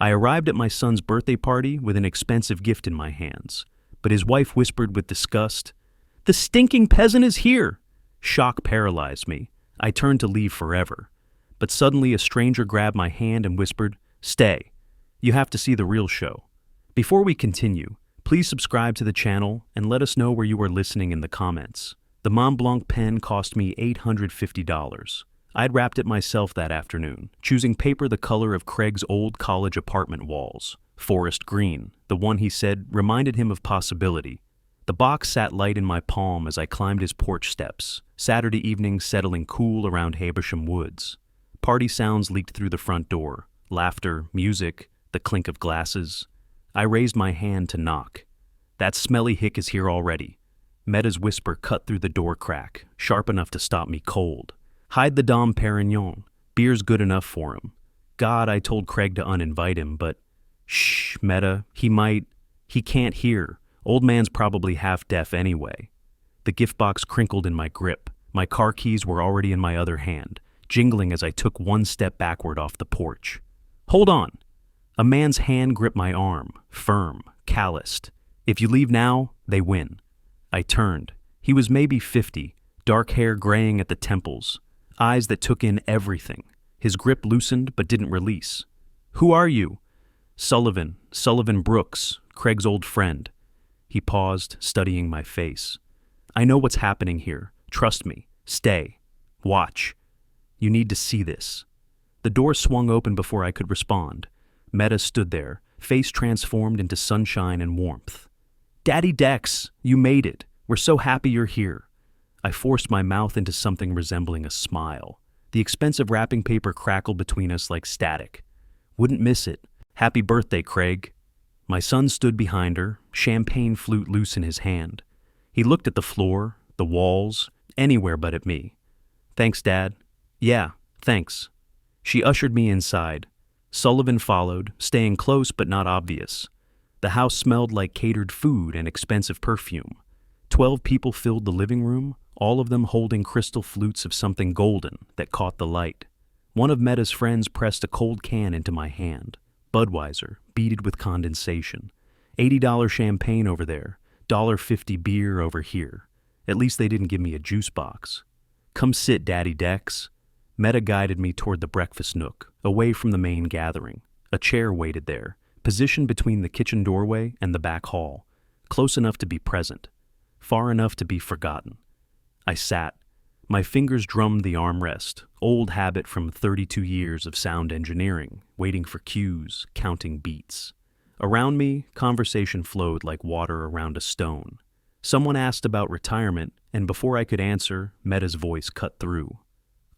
I arrived at my son's birthday party with an expensive gift in my hands, but his wife whispered with disgust, "The stinking peasant is here!" Shock paralyzed me. I turned to leave forever. But suddenly a stranger grabbed my hand and whispered, "Stay. You have to see the real show." Before we continue, please subscribe to the channel and let us know where you are listening in the comments. The Mont Blanc pen cost me $850. I'd wrapped it myself that afternoon, choosing paper the color of Craig's old college apartment walls, forest green, the one he said reminded him of possibility. The box sat light in my palm as I climbed his porch steps, Saturday evening settling cool around Habersham Woods. Party sounds leaked through the front door, laughter, music, the clink of glasses. I raised my hand to knock. "That smelly hick is here already." Meta's whisper cut through the door crack, sharp enough to stop me cold. "Hide the Dom Perignon. Beer's good enough for him." God, I told Craig to uninvite him, but... Shh, Meta, he can't hear. Old man's probably half deaf anyway. The gift box crinkled in my grip. My car keys were already in my other hand, jingling as I took one step backward off the porch. "Hold on." A man's hand gripped my arm, firm, calloused. "If you leave now, they win." I turned. He was maybe 50, dark hair graying at the temples, eyes that took in everything. His grip loosened but didn't release. "Who are you?" Sullivan Brooks, Craig's old friend." He paused, studying my face. "I know what's happening here. Trust me. Stay. Watch. You need to see this." The door swung open before I could respond. Meta stood there, face transformed into sunshine and warmth. "Daddy Dex, you made it. We're so happy you're here." I forced my mouth into something resembling a smile. The expensive wrapping paper crackled between us like static. "Wouldn't miss it. Happy birthday, Craig." My son stood behind her, champagne flute loose in his hand. He looked at the floor, the walls, anywhere but at me. "Thanks, Dad." "Yeah, thanks." She ushered me inside. Sullivan followed, staying close but not obvious. The house smelled like catered food and expensive perfume. 12 people filled the living room, all of them holding crystal flutes of something golden that caught the light. One of Meta's friends pressed a cold can into my hand. Budweiser, beaded with condensation. $80 champagne over there, $1.50 beer over here. At least they didn't give me a juice box. "Come sit, Daddy Dex." Meta guided me toward the breakfast nook, away from the main gathering. A chair waited there, positioned between the kitchen doorway and the back hall, close enough to be present, far enough to be forgotten. I sat. My fingers drummed the armrest, old habit from 32 years of sound engineering, waiting for cues, counting beats. Around me, conversation flowed like water around a stone. Someone asked about retirement, and before I could answer, Meta's voice cut through.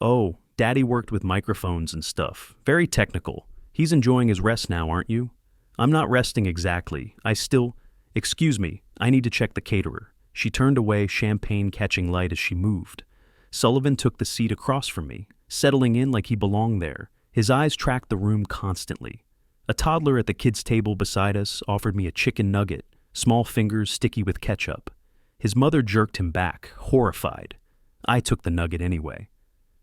"Oh, Daddy worked with microphones and stuff. Very technical. He's enjoying his rest now, aren't you?" "I'm not resting exactly. Excuse me, I need to check the caterer." She turned away, champagne catching light as she moved. Sullivan took the seat across from me, settling in like he belonged there. His eyes tracked the room constantly. A toddler at the kids' table beside us offered me a chicken nugget, small fingers sticky with ketchup. His mother jerked him back, horrified. I took the nugget anyway.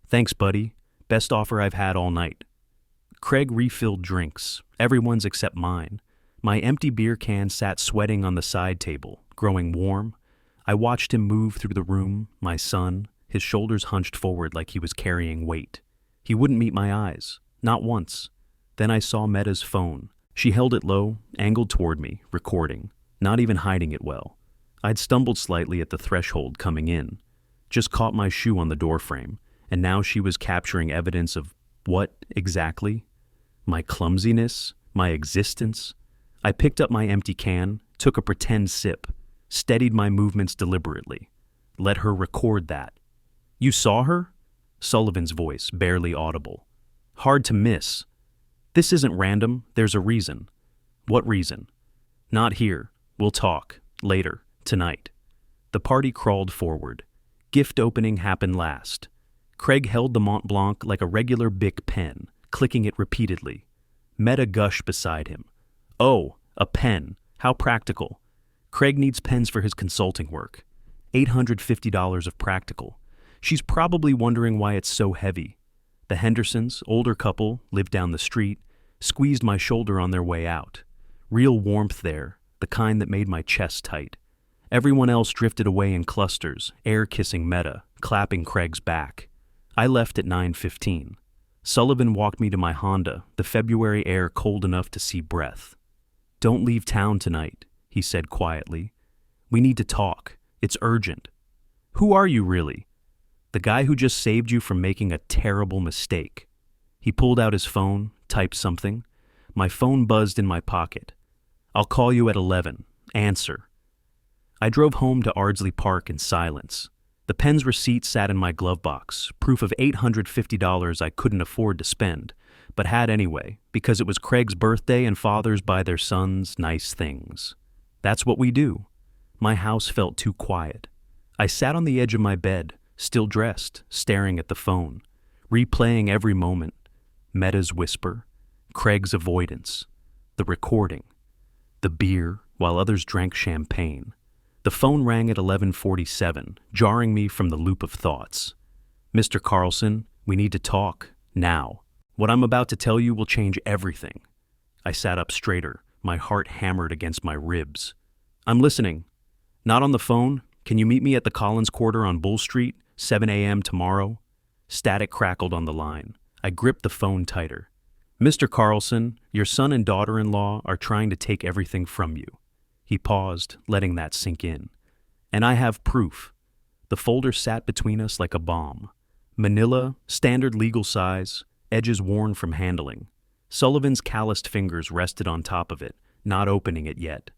"Thanks, buddy. Best offer I've had all night." Craig refilled drinks, everyone's except mine. My empty beer can sat sweating on the side table, growing warm. I watched him move through the room, my son, his shoulders hunched forward like he was carrying weight. He wouldn't meet my eyes, not once. Then I saw Meta's phone. She held it low, angled toward me, recording, not even hiding it well. I'd stumbled slightly at the threshold coming in, just caught my shoe on the doorframe, and now she was capturing evidence of what exactly? My clumsiness? My existence? I picked up my empty can, took a pretend sip, steadied my movements deliberately. Let her record that. "You saw her?" Sullivan's voice, barely audible. "Hard to miss. This isn't random, there's a reason." "What reason?" "Not here. We'll talk. Later. Tonight." The party crawled forward. Gift opening happened last. Craig held the Mont Blanc like a regular Bic pen, clicking it repeatedly. Meta gushed beside him. "Oh, a pen. How practical." Craig needs pens for his consulting work. $850 of practical. She's probably wondering why it's so heavy. The Hendersons, older couple, lived down the street. squeezed my shoulder on their way out. Real warmth there, the kind that made my chest tight. Everyone else drifted away in clusters, air-kissing Meta, clapping Craig's back. I left at 9:15. Sullivan walked me to my Honda, the February air cold enough to see breath. "Don't leave town tonight," he said quietly. "We need to talk. It's urgent." "Who are you really?" "The guy who just saved you from making a terrible mistake." He pulled out his phone, typed something. My phone buzzed in my pocket. "I'll call you at 11. Answer." I drove home to Ardsley Park in silence. The pen's receipt sat in my glove box, proof of $850 I couldn't afford to spend, but had anyway, because it was Craig's birthday and fathers buy their sons nice things. That's what we do. My house felt too quiet. I sat on the edge of my bed, still dressed, staring at the phone, replaying every moment. Meta's whisper, Craig's avoidance, the recording, the beer while others drank champagne. The phone rang at 11:47, jarring me from the loop of thoughts. "Mr. Carlson, we need to talk, now. What I'm about to tell you will change everything." I sat up straighter, my heart hammered against my ribs. "I'm listening." "Not on the phone? Can you meet me at the Collins Quarter on Bull Street, 7 a.m. tomorrow?" Static crackled on the line. I gripped the phone tighter. "Mr. Carlson, your son and daughter-in-law are trying to take everything from you." He paused, letting that sink in. "And I have proof." The folder sat between us like a bomb. Manila, standard legal size, edges worn from handling. Sullivan's calloused fingers rested on top of it, not opening it yet.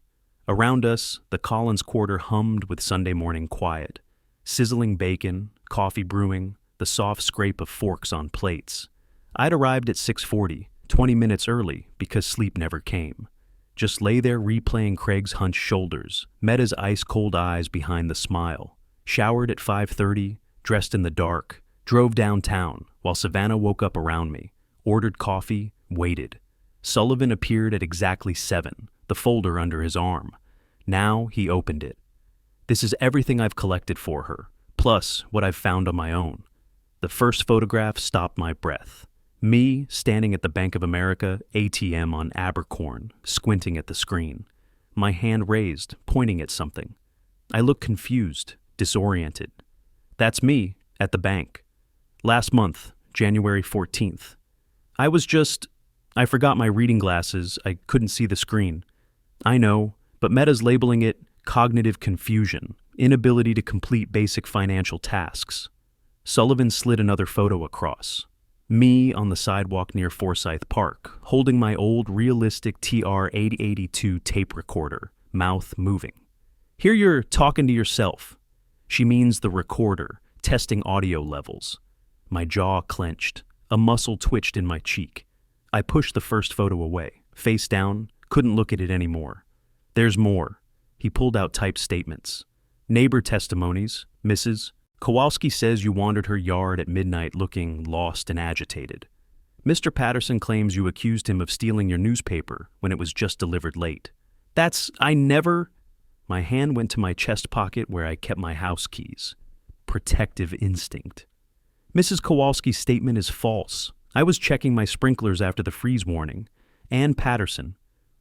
Around us, the Collins Quarter hummed with Sunday morning quiet. Sizzling bacon, coffee brewing, the soft scrape of forks on plates. I'd arrived at 6:40, 20 minutes early, because sleep never came. Just lay there replaying Craig's hunched shoulders, Meta's ice-cold eyes behind the smile. Showered at 5:30, dressed in the dark, drove downtown while Savannah woke up around me, ordered coffee, waited. Sullivan appeared at exactly 7, the folder under his arm. Now he opened it. "This is everything I've collected for her, plus what I've found on my own." The first photograph stopped my breath. Me, standing at the Bank of America ATM on Abercorn, squinting at the screen. My hand raised, pointing at something. I looked confused, disoriented. "That's me, at the bank. Last month, January 14th. I forgot my reading glasses, I couldn't see the screen." "I know, but Meta's labeling it cognitive confusion, inability to complete basic financial tasks." Sullivan slid another photo across. Me on the sidewalk near Forsyth Park, holding my old realistic TR-8082 tape recorder, mouth moving. "Here you're talking to yourself." She means the recorder, testing audio levels. My jaw clenched. A muscle twitched in my cheek. I pushed the first photo away, face down, couldn't look at it anymore. "There's more." He pulled out typed statements. "Neighbor testimonies, Mrs. Kowalski says you wandered her yard at midnight looking lost and agitated. Mr. Patterson claims you accused him of stealing your newspaper when it was just delivered late. I never..." My hand went to my chest pocket where I kept my house keys. Protective instinct. "Mrs. Kowalski's statement is false. I was checking my sprinklers after the freeze warning. Ann Patterson.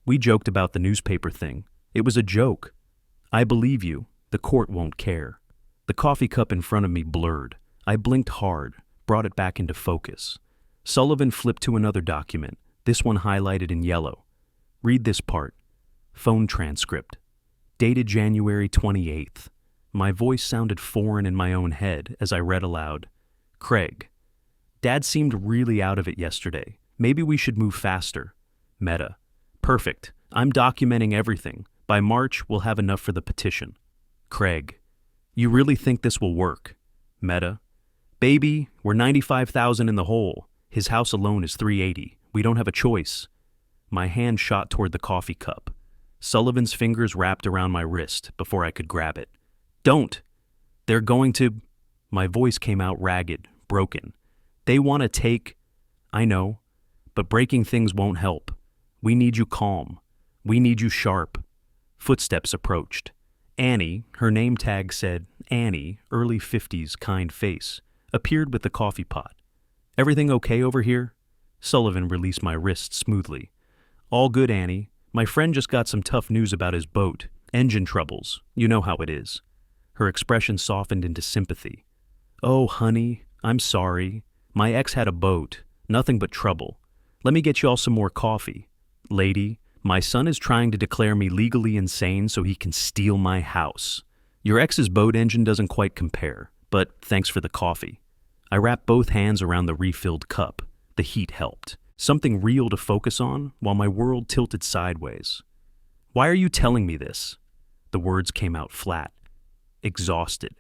We joked about the newspaper thing. It was a joke. I believe you. The court won't care." The coffee cup in front of me blurred. I blinked hard, brought it back into focus. Sullivan flipped to another document, this one highlighted in yellow. "Read this part. Phone transcript. Dated January 28th. My voice sounded foreign in my own head as I read aloud. "Craig. Dad seemed really out of it yesterday. Maybe we should move faster. Meta. Perfect. I'm documenting everything. By March, we'll have enough for the petition. Craig. You really think this will work? Meta. Baby, we're 95,000 in the hole. His house alone is 380. We don't have a choice." My hand shot toward the coffee cup. Sullivan's fingers wrapped around my wrist before I could grab it. "Don't! They're going to..." My voice came out ragged, broken. "They want to take..." "I know, but breaking things won't help. We need you calm. We need you sharp." Footsteps approached. Annie, her name tag said Annie, early 50s, kind face, appeared with the coffee pot. "Everything okay over here?" Sullivan released my wrist smoothly. All good, Annie. My friend just got some tough news about his boat. Engine troubles. You know how it is. Her expression softened into sympathy. Oh, honey, I'm sorry. My ex had a boat. Nothing but trouble. Let me get you all some more coffee. Lady, my son is trying to declare me legally insane so he can steal my house. Your ex's boat engine doesn't quite compare, but thanks for the coffee. I wrapped both hands around the refilled cup. The heat helped. Something real to focus on while my world tilted sideways. Why are you telling me this? The words came out flat. Exhausted.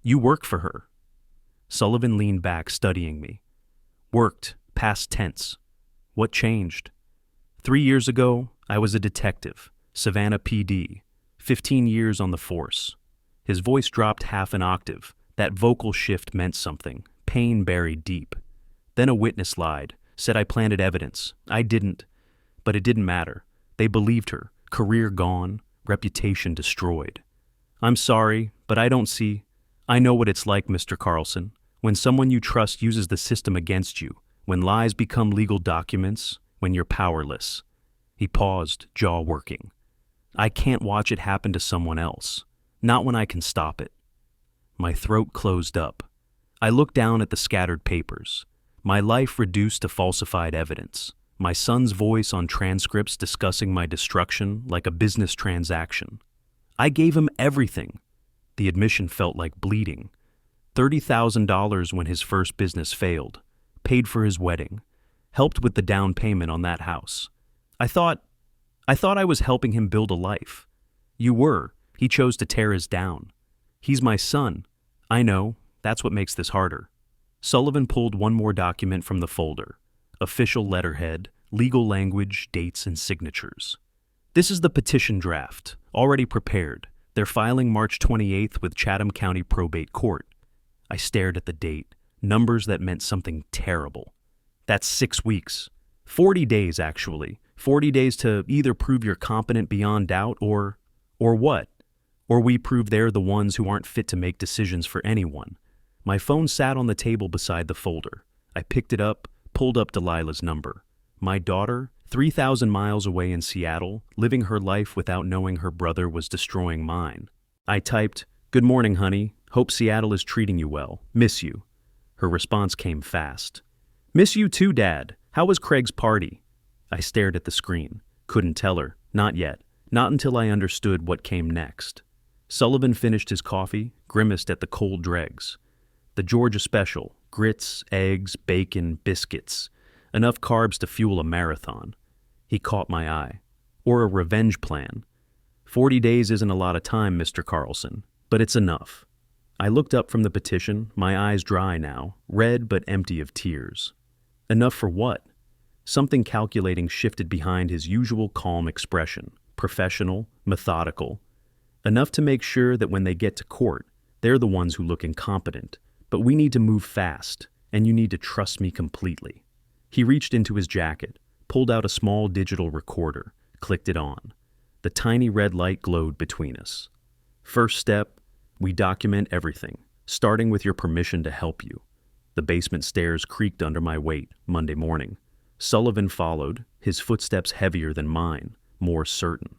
You work for her. Sullivan leaned back, studying me. Worked, past tense. What changed? 3 years ago, I was a detective, Savannah PD, 15 years on the force. His voice dropped half an octave. That vocal shift meant something, pain buried deep. Then a witness lied, said I planted evidence. I didn't. But it didn't matter. They believed her, career gone, reputation destroyed. I'm sorry, but I don't see. I know what it's like, Mr. Carlson, when someone you trust uses the system against you, when lies become legal documents, when you're powerless. He paused, jaw working. I can't watch it happen to someone else. Not when I can stop it. My throat closed up. I looked down at the scattered papers. My life reduced to falsified evidence. My son's voice on transcripts discussing my destruction like a business transaction. I gave him everything. The admission felt like bleeding. $30,000 when his first business failed. Paid for his wedding. Helped with the down payment on that house. I thought I was helping him build a life. You were. He chose to tear us down. He's my son. I know. That's what makes this harder. Sullivan pulled one more document from the folder. Official letterhead, legal language, dates, and signatures. This is the petition draft, already prepared. They're filing March 28th with Chatham County Probate Court. I stared at the date, numbers that meant something terrible. That's 6 weeks. 40 days, actually. 40 days to either prove you're competent beyond doubt or what? Or we prove they're the ones who aren't fit to make decisions for anyone. My phone sat on the table beside the folder. I picked it up, pulled up Delilah's number. My daughter, 3,000 miles away in Seattle, living her life without knowing her brother was destroying mine. I typed, "Good morning, honey. Hope Seattle is treating you well. Miss you." Her response came fast. "Miss you too, Dad. How was Craig's party?" I stared at the screen. Couldn't tell her. Not yet. Not until I understood what came next. Sullivan finished his coffee, grimaced at the cold dregs. The Georgia special, grits, eggs, bacon, biscuits. Enough carbs to fuel a marathon. He caught my eye. Or a revenge plan. 40 days isn't a lot of time, Mr. Carlson, but it's enough. I looked up from the petition, my eyes dry now, red but empty of tears. Enough for what? Something calculating shifted behind his usual calm expression, professional, methodical. Enough to make sure that when they get to court, they're the ones who look incompetent. But we need to move fast, and you need to trust me completely. He reached into his jacket, pulled out a small digital recorder, clicked it on. The tiny red light glowed between us. First step, we document everything, starting with your permission to help you. The basement stairs creaked under my weight Monday morning. Sullivan followed, his footsteps heavier than mine, more certain.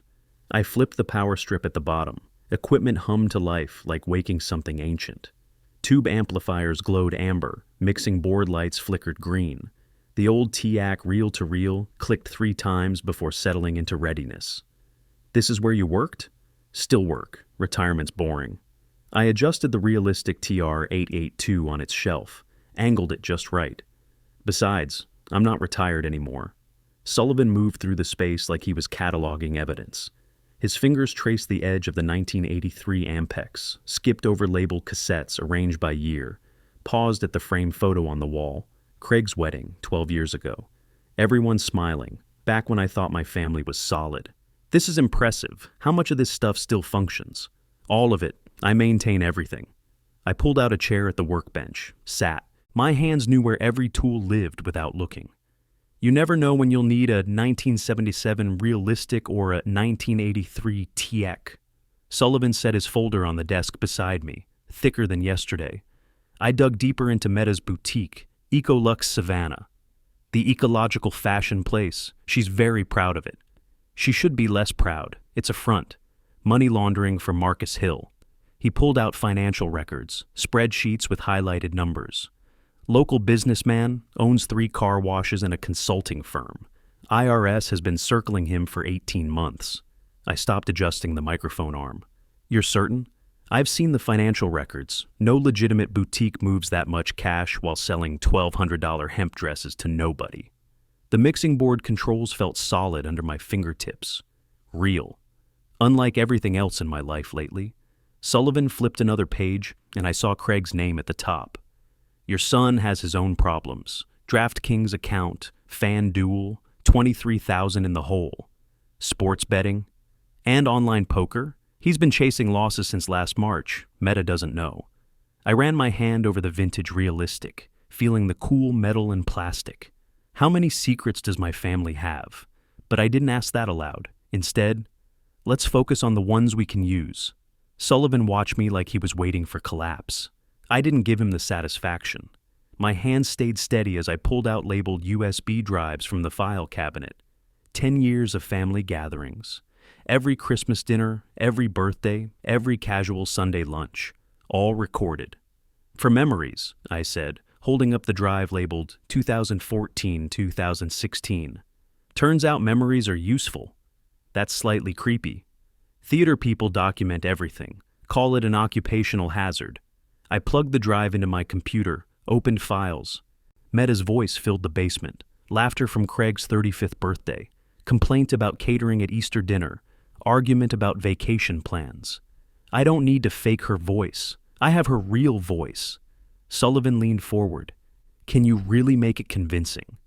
I flipped the power strip at the bottom. Equipment hummed to life like waking something ancient. Tube amplifiers glowed amber, mixing board lights flickered green. The old TIAC reel-to-reel clicked 3 times before settling into readiness. This is where you worked? Still work. Retirement's boring. I adjusted the realistic TR-882 on its shelf, angled it just right. Besides, I'm not retired anymore. Sullivan moved through the space like he was cataloging evidence. His fingers traced the edge of the 1983 Ampex, skipped over labeled cassettes arranged by year, paused at the framed photo on the wall. Craig's wedding, 12 years ago. Everyone smiling, back when I thought my family was solid. This is impressive. How much of this stuff still functions? All of it. I maintain everything. I pulled out a chair at the workbench, sat. My hands knew where every tool lived without looking. You never know when you'll need a 1977 realistic or a 1983 TIAC. Sullivan set his folder on the desk beside me, thicker than yesterday. I dug deeper into Meta's boutique, Ecolux Savannah. The ecological fashion place. She's very proud of it. She should be less proud. It's a front. Money laundering for Marcus Hill. He pulled out financial records, spreadsheets with highlighted numbers. Local businessman, owns 3 car washes and a consulting firm. IRS has been circling him for 18 months. I stopped adjusting the microphone arm. You're certain? I've seen the financial records. No legitimate boutique moves that much cash while selling $1,200 hemp dresses to nobody. The mixing board controls felt solid under my fingertips. Real. Unlike everything else in my life lately. Sullivan flipped another page, and I saw Craig's name at the top. Your son has his own problems. DraftKings account, FanDuel, 23,000 in the hole. Sports betting, and online poker. He's been chasing losses since last March. Meta doesn't know. I ran my hand over the vintage realistic, feeling the cool metal and plastic. How many secrets does my family have? But I didn't ask that aloud. Instead, let's focus on the ones we can use. Sullivan watched me like he was waiting for collapse. I didn't give him the satisfaction. My hand stayed steady as I pulled out labeled USB drives from the file cabinet. 10 years of family gatherings. Every Christmas dinner, every birthday, every casual Sunday lunch. All recorded. For memories, I said, holding up the drive labeled 2014-2016. Turns out memories are useful. That's slightly creepy. Theater people document everything. Call it an occupational hazard. I plugged the drive into my computer, opened files. Meta's voice filled the basement. Laughter from Craig's 35th birthday. Complaint about catering at Easter dinner. Argument about vacation plans. I don't need to fake her voice. I have her real voice. Sullivan leaned forward. Can you really make it convincing?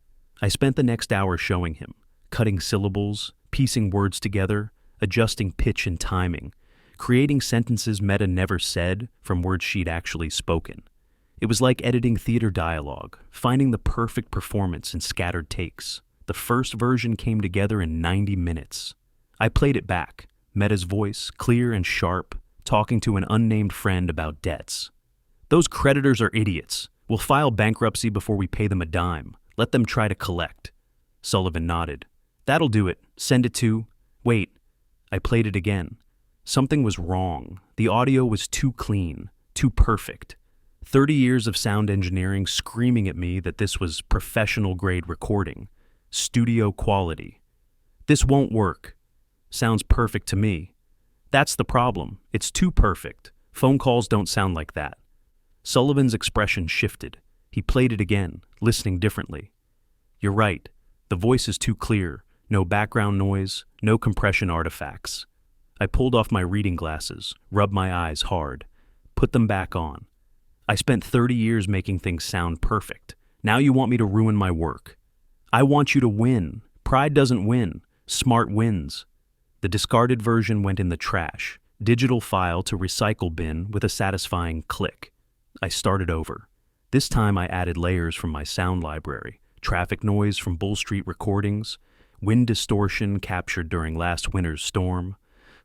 I spent the next hour showing him, cutting syllables, piecing words together, adjusting pitch and timing, creating sentences Meta never said from words she'd actually spoken. It was like editing theater dialogue, finding the perfect performance in scattered takes. The first version came together in 90 minutes. I played it back, Meta's voice, clear and sharp, talking to an unnamed friend about debts. Those creditors are idiots. We'll file bankruptcy before we pay them a dime. Let them try to collect. Sullivan nodded. That'll do it. Send it to... Wait. I played it again. Something was wrong. The audio was too clean, too perfect. 30 years of sound engineering screaming at me that this was professional-grade recording. Studio quality. This won't work. Sounds perfect to me. That's the problem. It's too perfect. Phone calls don't sound like that. Sullivan's expression shifted. He played it again, listening differently. You're right. The voice is too clear. No background noise, no compression artifacts. I pulled off my reading glasses, rubbed my eyes hard, put them back on. I spent 30 years making things sound perfect. Now you want me to ruin my work. I want you to win. Pride doesn't win. Smart wins. The discarded version went in the trash, digital file to recycle bin with a satisfying click. I started over. This time I added layers from my sound library, traffic noise from Bull Street recordings, wind distortion captured during last winter's storm,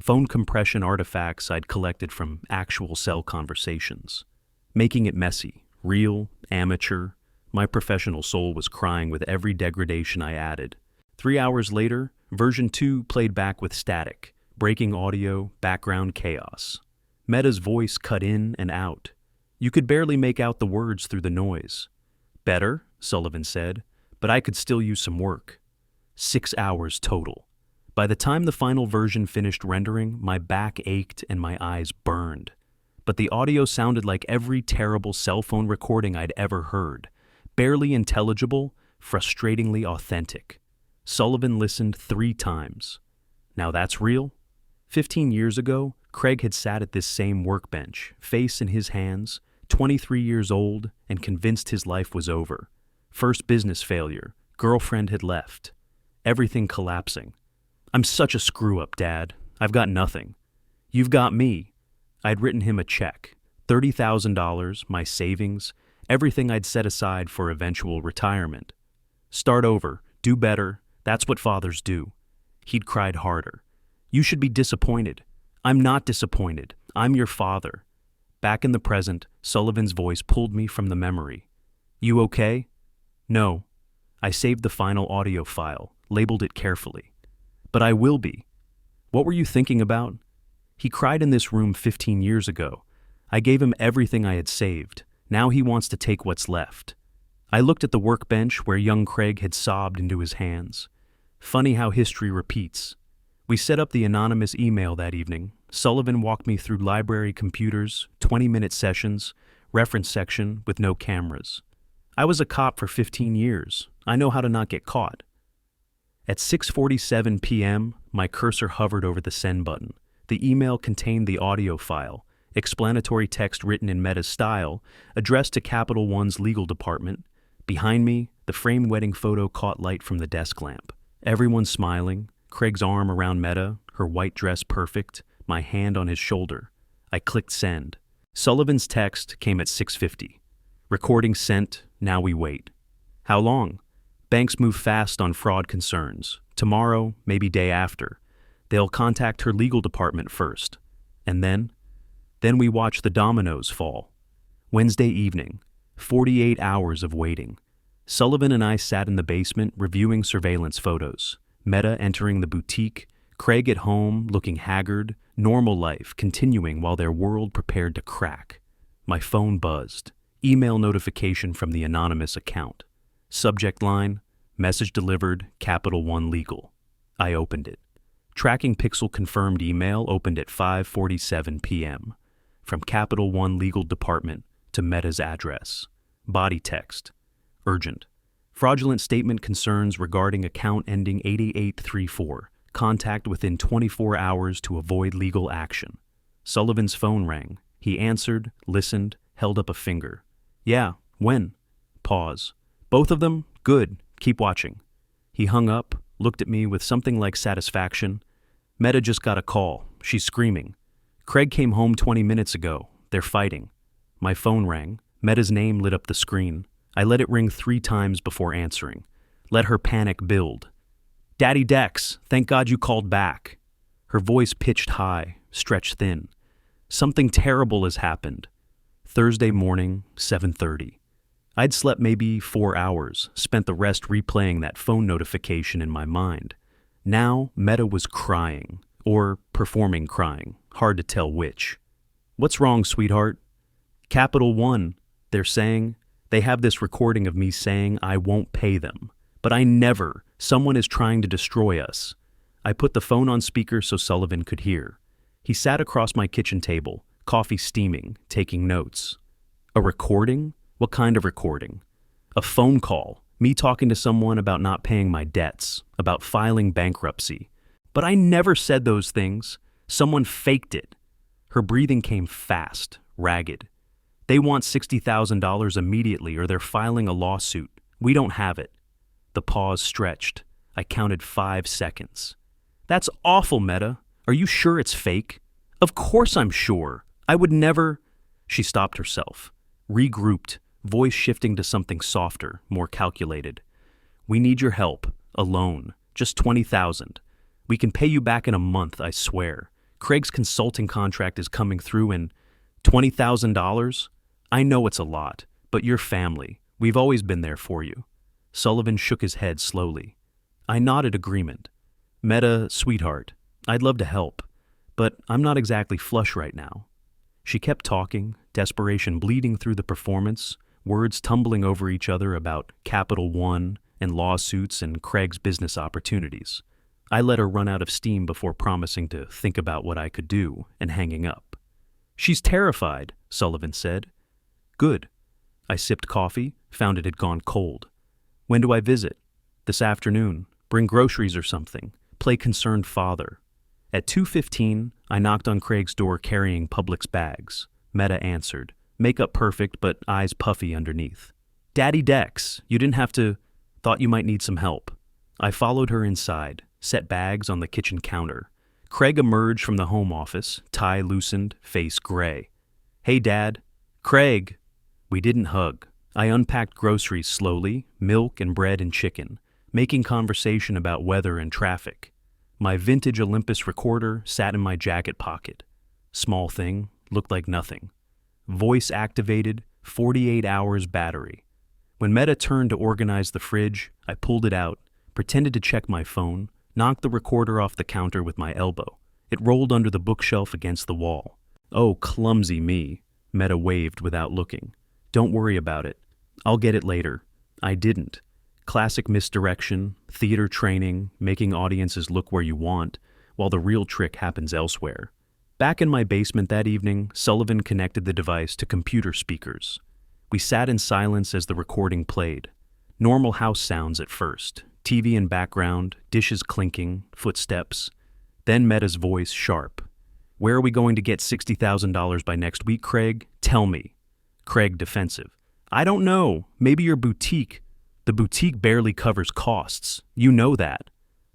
phone compression artifacts I'd collected from actual cell conversations. Making it messy, real, amateur, my professional soul was crying with every degradation I added. 3 hours later, version 2 played back with static, breaking audio, background chaos. Meta's voice cut in and out. You could barely make out the words through the noise. Better, Sullivan said, but I could still use some work. 6 hours total. By the time the final version finished rendering, my back ached and my eyes burned. But the audio sounded like every terrible cell phone recording I'd ever heard. Barely intelligible, frustratingly authentic. Sullivan listened 3 times. Now that's real? 15 years ago, Craig had sat at this same workbench, face in his hands, 23 years old, and convinced his life was over. First business failure, girlfriend had left. Everything collapsing. I'm such a screw-up, Dad. I've got nothing. You've got me. I'd written him a check, $30,000, my savings, everything I'd set aside for eventual retirement. Start over, do better, that's what fathers do. He'd cried harder. You should be disappointed. I'm not disappointed. I'm your father. Back in the present, Sullivan's voice pulled me from the memory. You okay? No. I saved the final audio file, labeled it carefully. But I will be. What were you thinking about? He cried in this room 15 years ago. I gave him everything I had saved. Now he wants to take what's left. I looked at the workbench where young Craig had sobbed into his hands. Funny how history repeats. We set up the anonymous email that evening. Sullivan walked me through library computers, 20-minute sessions, reference section with no cameras. I was a cop for 15 years. I know how to not get caught. At 6:47 p.m., my cursor hovered over the send button. The email contained the audio file, explanatory text written in Meta's style, addressed to Capital One's legal department. Behind me, the framed wedding photo caught light from the desk lamp. Everyone smiling, Craig's arm around Meta, her white dress perfect, my hand on his shoulder. I clicked send. Sullivan's text came at 6:50. Recording sent, now we wait. How long? Banks move fast on fraud concerns. Tomorrow, maybe day after. They'll contact her legal department first. And then? Then we watch the dominoes fall. Wednesday evening, 48 hours of waiting. Sullivan and I sat in the basement reviewing surveillance photos. Meta entering the boutique, Craig at home looking haggard, normal life continuing while their world prepared to crack. My phone buzzed. Email notification from the anonymous account. Subject line, message delivered, Capital One Legal. I opened it. Tracking pixel confirmed email opened at 5:47 p.m. From Capital One Legal Department to Meta's address. Body text. Urgent. Fraudulent statement concerns regarding account ending 8834. Contact within 24 hours to avoid legal action. Sullivan's phone rang. He answered, listened, held up a finger. Yeah, when? Pause. Both of them? Good. Keep watching. He hung up, looked at me with something like satisfaction. Meta just got a call. She's screaming. Craig came home 20 minutes ago. They're fighting. My phone rang. Meta's name lit up the screen. I let it ring 3 times before answering. Let her panic build. Daddy Dex, thank God you called back. Her voice pitched high, stretched thin. Something terrible has happened. Thursday morning, 7:30. I'd slept maybe 4 hours, spent the rest replaying that phone notification in my mind. Now, Meta was crying, or performing crying, hard to tell which. What's wrong, sweetheart? Capital One, they're saying. They have this recording of me saying I won't pay them. But I never. Someone is trying to destroy us. I put the phone on speaker so Sullivan could hear. He sat across my kitchen table, coffee steaming, taking notes. A recording? What kind of recording? A phone call, me talking to someone about not paying my debts, about filing bankruptcy. But I never said those things. Someone faked it. Her breathing came fast, ragged. They want $60,000 immediately or they're filing a lawsuit. We don't have it. The pause stretched. I counted 5 seconds. That's awful, Meta. Are you sure it's fake? Of course I'm sure. I would never... She stopped herself, regrouped, voice shifting to something softer, more calculated. We need your help. A loan. Just $20,000. We can pay you back in a month, I swear. Craig's consulting contract is coming through in $20,000? I know it's a lot, but you're family. We've always been there for you. Sullivan shook his head slowly. I nodded agreement. Meta, sweetheart, I'd love to help, but I'm not exactly flush right now. She kept talking, desperation bleeding through the performance, words tumbling over each other about Capital One and lawsuits and Craig's business opportunities. I let her run out of steam before promising to think about what I could do and hanging up. She's terrified, Sullivan said. Good. I sipped coffee, found it had gone cold. When do I visit? This afternoon. Bring groceries or something. Play concerned father. At 2:15, I knocked on Craig's door carrying Publix bags. Meta answered. Makeup perfect, but eyes puffy underneath. Daddy Dex, you didn't have to... Thought you might need some help. I followed her inside, set bags on the kitchen counter. Craig emerged from the home office, tie loosened, face gray. Hey, Dad. Craig. We didn't hug. I unpacked groceries slowly, milk and bread and chicken, making conversation about weather and traffic. My vintage Olympus recorder sat in my jacket pocket. Small thing, looked like nothing. Voice activated, 48 hours battery. When Meta turned to organize the fridge, I pulled it out, pretended to check my phone, knocked the recorder off the counter with my elbow. It rolled under the bookshelf against the wall. "Oh, clumsy me," Meta waved without looking. "Don't worry about it. I'll get it later." I didn't. Classic misdirection, theater training, making audiences look where you want, while the real trick happens elsewhere. Back in my basement that evening, Sullivan connected the device to computer speakers. We sat in silence as the recording played. Normal house sounds at first, TV in background, dishes clinking, footsteps. Then Meta's voice sharp. "Where are we going to get $60,000 by next week, Craig? Tell me." Craig defensive. "I don't know. Maybe your boutique. The boutique barely covers costs. You know that."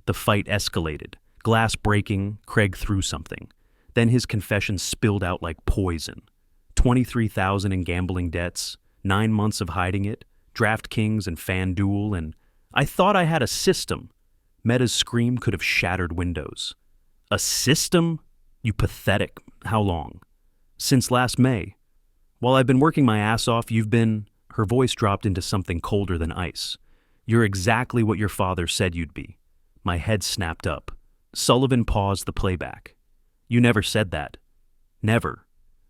The fight escalated. Glass breaking, Craig threw something. Then his confession spilled out like poison. 23,000 in gambling debts, 9 months of hiding it, DraftKings and FanDuel, and I thought I had a system. Meta's scream could have shattered windows. "A system? You pathetic. How long?" "Since last May. While I've been working my ass off, you've been..." Her voice dropped into something colder than ice. "You're exactly what your father said you'd be." My head snapped up. Sullivan paused the playback. "You never said that." "Never."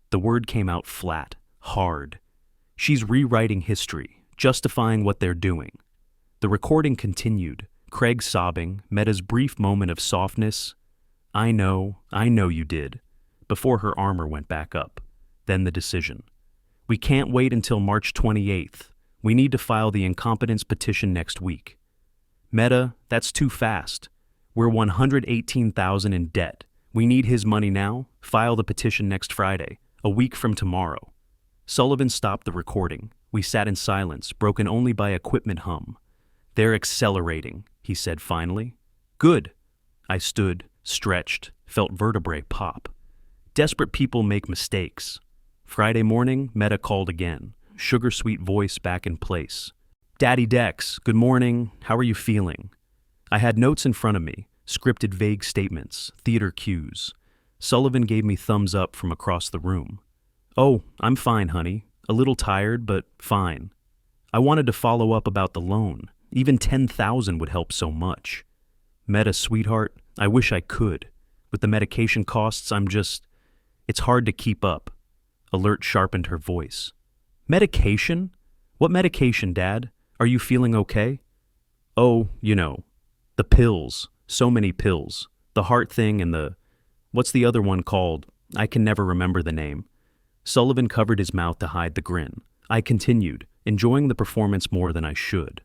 The word came out flat, hard. "She's rewriting history, justifying what they're doing." The recording continued, Craig sobbing, Meta's brief moment of softness. I know you did," before her armor went back up. Then the decision. "We can't wait until March 28th. We need to file the incompetence petition next week." "Meta, that's too fast. We're $118,000 in debt. We need his money now. File the petition next Friday, a week from tomorrow." Sullivan stopped the recording. We sat in silence, broken only by equipment hum. "They're accelerating," he said finally. "Good." I stood, stretched, felt vertebrae pop. Desperate people make mistakes. Friday morning, Meta called again, sugar-sweet voice back in place. "Daddy Dex, good morning. How are you feeling?" I had notes in front of me, scripted vague statements, theater cues. Sullivan gave me thumbs up from across the room. "Oh, I'm fine, honey. A little tired, but fine." I wanted to follow up about the loan. Even 10,000 would help so much. "Meta, sweetheart, I wish I could. With the medication costs, it's hard to keep up." Alert sharpened her voice. "Medication? What medication, Dad? Are you feeling okay?" "Oh, the pills. So many pills. The heart thing and what's the other one called? I can never remember the name." Sullivan covered his mouth to hide the grin. I continued, enjoying the performance more than I should.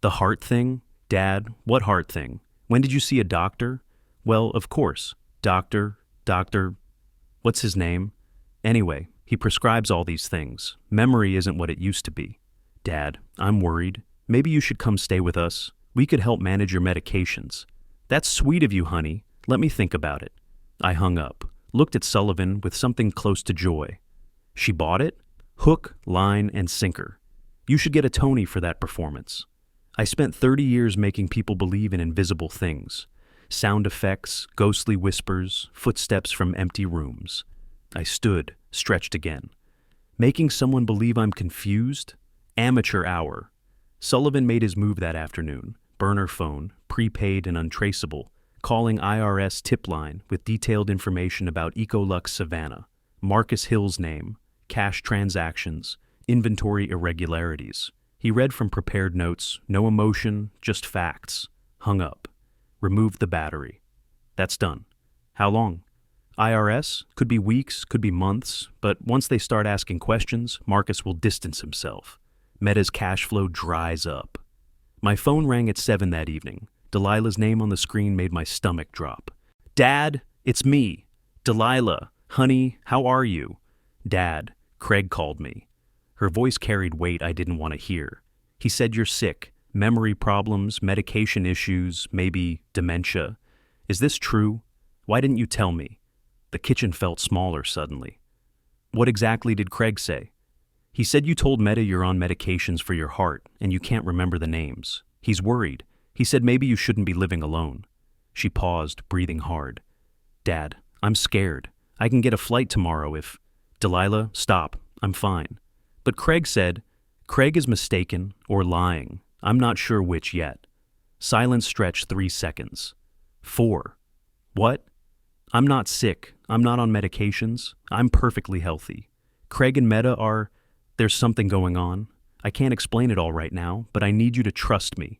"The heart thing? Dad, what heart thing? When did you see a doctor?" "Well, of course. Doctor, what's his name? Anyway, he prescribes all these things. Memory isn't what it used to be." "Dad, I'm worried. Maybe you should come stay with us. We could help manage your medications." "That's sweet of you, honey. Let me think about it." I hung up, looked at Sullivan with something close to joy. "She bought it? Hook, line, and sinker. You should get a Tony for that performance." I spent 30 years making people believe in invisible things. Sound effects, ghostly whispers, footsteps from empty rooms. I stood, stretched again. Making someone believe I'm confused? Amateur hour. Sullivan made his move that afternoon. Burner phone, prepaid and untraceable, calling IRS tip line with detailed information about Ecolux Savannah, Marcus Hill's name, cash transactions, inventory irregularities. He read from prepared notes, no emotion, just facts. Hung up. Removed the battery. "That's done." "How long?" "IRS? Could be weeks, could be months, but once they start asking questions, Marcus will distance himself. Meta's cash flow dries up." My phone rang at 7 that evening. Delilah's name on the screen made my stomach drop. "Dad, it's me. Delilah, honey, how are you?" "Dad," Craig called me. Her voice carried weight I didn't want to hear. He said, "You're sick. Memory problems, medication issues, maybe dementia. Is this true? Why didn't you tell me?" The kitchen felt smaller suddenly. "What exactly did Craig say?" "He said you told Meta you're on medications for your heart and you can't remember the names. He's worried. He said maybe you shouldn't be living alone." She paused, breathing hard. "Dad, I'm scared. I can get a flight tomorrow if..." "Delilah, stop. I'm fine." "But Craig said..." Craig is mistaken or lying. I'm not sure which yet. Silence stretched 3 seconds. 4. What? I'm not sick. I'm not on medications. I'm perfectly healthy. Craig and Meta are... There's something going on. I can't explain it all right now, but I need you to trust me.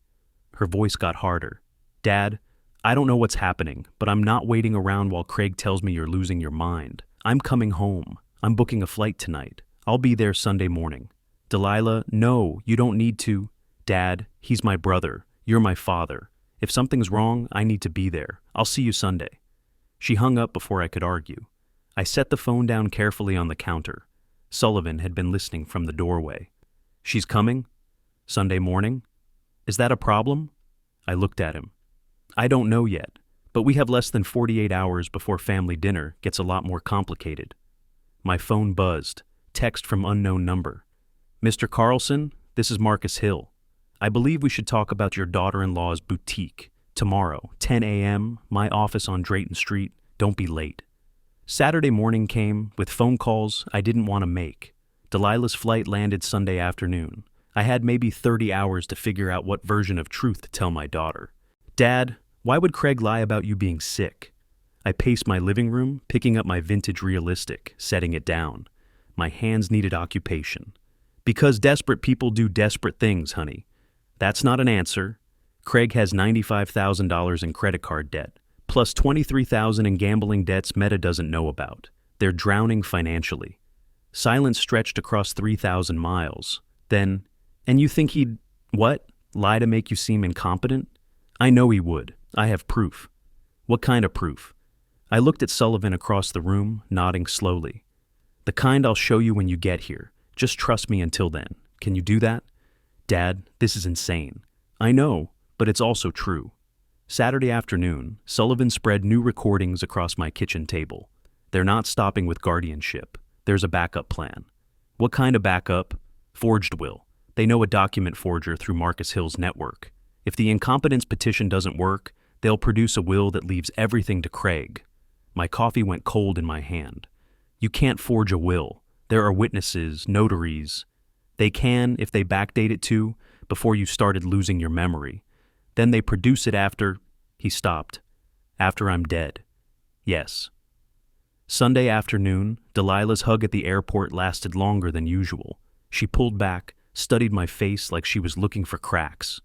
Her voice got harder. Dad, I don't know what's happening, but I'm not waiting around while Craig tells me you're losing your mind. I'm coming home. I'm booking a flight tonight. I'll be there Sunday morning. Delilah, no, you don't need to. Dad, he's my brother. You're my father. If something's wrong, I need to be there. I'll see you Sunday. She hung up before I could argue. I set the phone down carefully on the counter. Sullivan had been listening from the doorway. She's coming? Sunday morning? Is that a problem? I looked at him. I don't know yet, but we have less than 48 hours before family dinner gets a lot more complicated. My phone buzzed. Text from unknown number. Mr. Carlson, this is Marcus Hill. I believe we should talk about your daughter-in-law's boutique. Tomorrow, 10 a.m., my office on Drayton Street. Don't be late. Saturday morning came with phone calls I didn't want to make. Delilah's flight landed Sunday afternoon. I had maybe 30 hours to figure out what version of truth to tell my daughter. Dad, why would Craig lie about you being sick? I paced my living room, picking up my vintage realistic, setting it down. My hands needed occupation. Because desperate people do desperate things, honey. That's not an answer. Craig has $95,000 in credit card debt, plus $23,000 in gambling debts Meta doesn't know about. They're drowning financially. Silence stretched across 3,000 miles. Then, and you think he'd, what? Lie to make you seem incompetent? I know he would. I have proof. What kind of proof? I looked at Sullivan across the room, nodding slowly. The kind I'll show you when you get here. Just trust me until then. Can you do that? Dad, this is insane. I know, but it's also true. Saturday afternoon, Sullivan spread new recordings across my kitchen table. They're not stopping with guardianship. There's a backup plan. What kind of backup? Forged will. They know a document forger through Marcus Hill's network. If the incompetence petition doesn't work, they'll produce a will that leaves everything to Craig. My coffee went cold in my hand. You can't forge a will. There are witnesses, notaries. They can, if they backdate it to, before you started losing your memory. Then they produce it after... He stopped. After I'm dead. Yes. Sunday afternoon, Delilah's hug at the airport lasted longer than usual. She pulled back, studied my face like she was looking for cracks.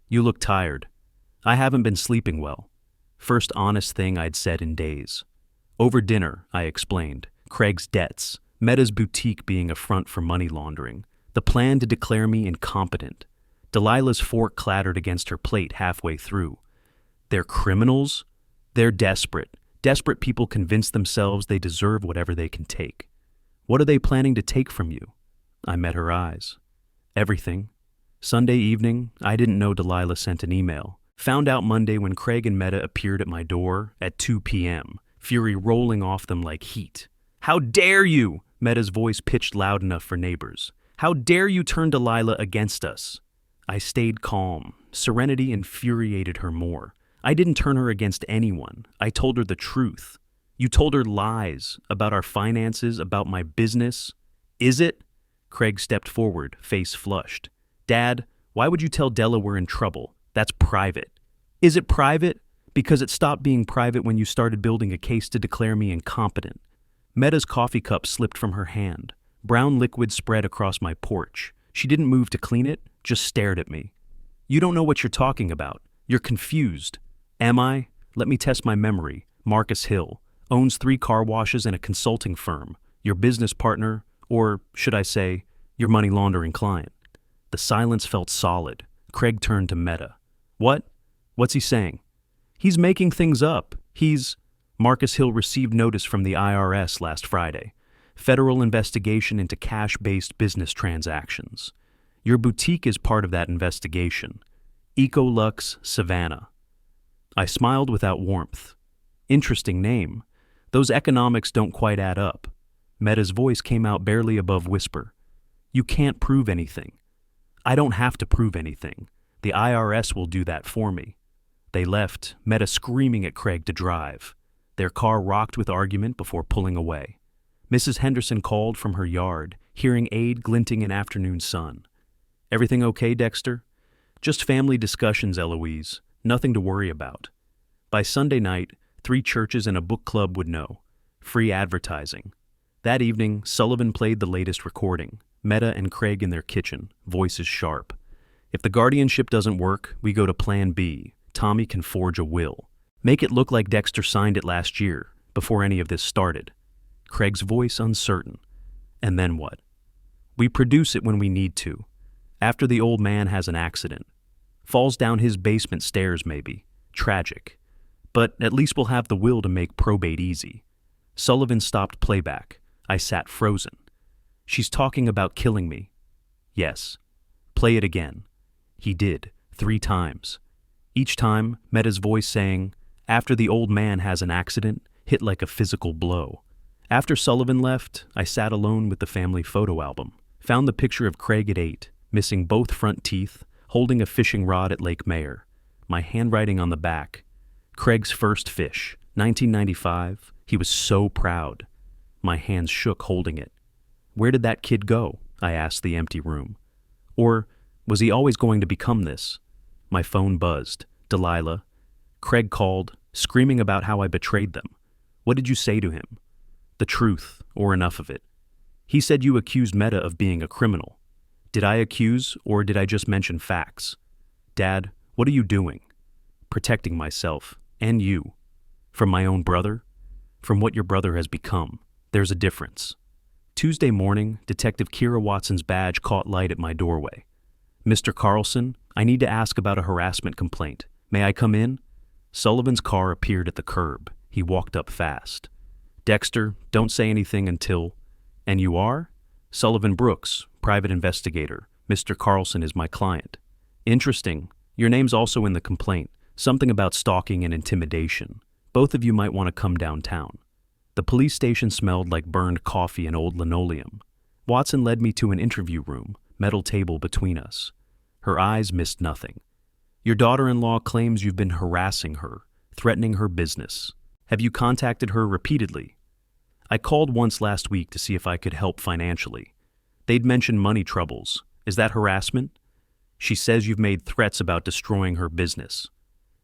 You look tired. I haven't been sleeping well. First honest thing I'd said in days. Over dinner, I explained. Craig's debts. Meta's boutique being a front for money laundering. The plan to declare me incompetent. Delilah's fork clattered against her plate halfway through. They're criminals? They're desperate. Desperate people convince themselves they deserve whatever they can take. What are they planning to take from you? I met her eyes. Everything. Sunday evening, I didn't know Delilah sent an email. Found out Monday when Craig and Meta appeared at my door at 2 p.m., fury rolling off them like heat. How dare you! Meta's voice pitched loud enough for neighbors. How dare you turn Delilah against us? I stayed calm. Serenity infuriated her more. I didn't turn her against anyone. I told her the truth. You told her lies about our finances, about my business. Is it? Craig stepped forward, face flushed. Dad, why would you tell Della we're in trouble? That's private. Is it private? Because it stopped being private when you started building a case to declare me incompetent. Meta's coffee cup slipped from her hand. Brown liquid spread across my porch. She didn't move to clean it, just stared at me. You don't know what you're talking about. You're confused. Am I? Let me test my memory. Marcus Hill. Owns 3 car washes and a consulting firm. Your business partner, or should I say, your money laundering client. The silence felt solid. Craig turned to Meta. What? What's he saying? He's making things up. Marcus Hill received notice from the IRS last Friday. Federal investigation into cash-based business transactions. Your boutique is part of that investigation. Ecolux Savannah. I smiled without warmth. Interesting name. Those economics don't quite add up. Meta's voice came out barely above whisper. You can't prove anything. I don't have to prove anything. The IRS will do that for me. They left, Meta screaming at Craig to drive. Their car rocked with argument before pulling away. Mrs. Henderson called from her yard, hearing aid glinting in afternoon sun. Everything okay, Dexter? Just family discussions, Eloise. Nothing to worry about. By Sunday night, 3 churches and a book club would know. Free advertising. That evening, Sullivan played the latest recording. Meta and Craig in their kitchen, voices sharp. If the guardianship doesn't work, we go to Plan B. Tommy can forge a will. Make it look like Dexter signed it last year, before any of this started. Craig's voice uncertain. And then what? We produce it when we need to. After the old man has an accident. Falls down his basement stairs, maybe. Tragic. But at least we'll have the will to make probate easy. Sullivan stopped playback. I sat frozen. She's talking about killing me. Yes. Play it again. He did, 3 times. Each time, Meta's voice saying, after the old man has an accident, hit like a physical blow. After Sullivan left, I sat alone with the family photo album. Found the picture of Craig at 8, missing both front teeth, holding a fishing rod at Lake Mayer. My handwriting on the back. Craig's first fish, 1995. He was so proud. My hands shook holding it. Where did that kid go? I asked the empty room. Or was he always going to become this? My phone buzzed. Delilah. Craig called, screaming about how I betrayed them. What did you say to him? The truth, or enough of it. He said you accused Meta of being a criminal. Did I accuse, or did I just mention facts? Dad, what are you doing? Protecting myself, and you. From my own brother? From what your brother has become. There's a difference. Tuesday morning, Detective Kira Watson's badge caught light at my doorway. Mr. Carlson, I need to ask about a harassment complaint. May I come in? Sullivan's car appeared at the curb. He walked up fast. Dexter, don't say anything until... And you are? Sullivan Brooks, private investigator. Mr. Carlson is my client. Interesting. Your name's also in the complaint. Something about stalking and intimidation. Both of you might want to come downtown. The police station smelled like burned coffee and old linoleum. Watson led me to an interview room, metal table between us. Her eyes missed nothing. Your daughter-in-law claims you've been harassing her, threatening her business. Have you contacted her repeatedly? I called once last week to see if I could help financially. They'd mentioned money troubles. Is that harassment? She says you've made threats about destroying her business.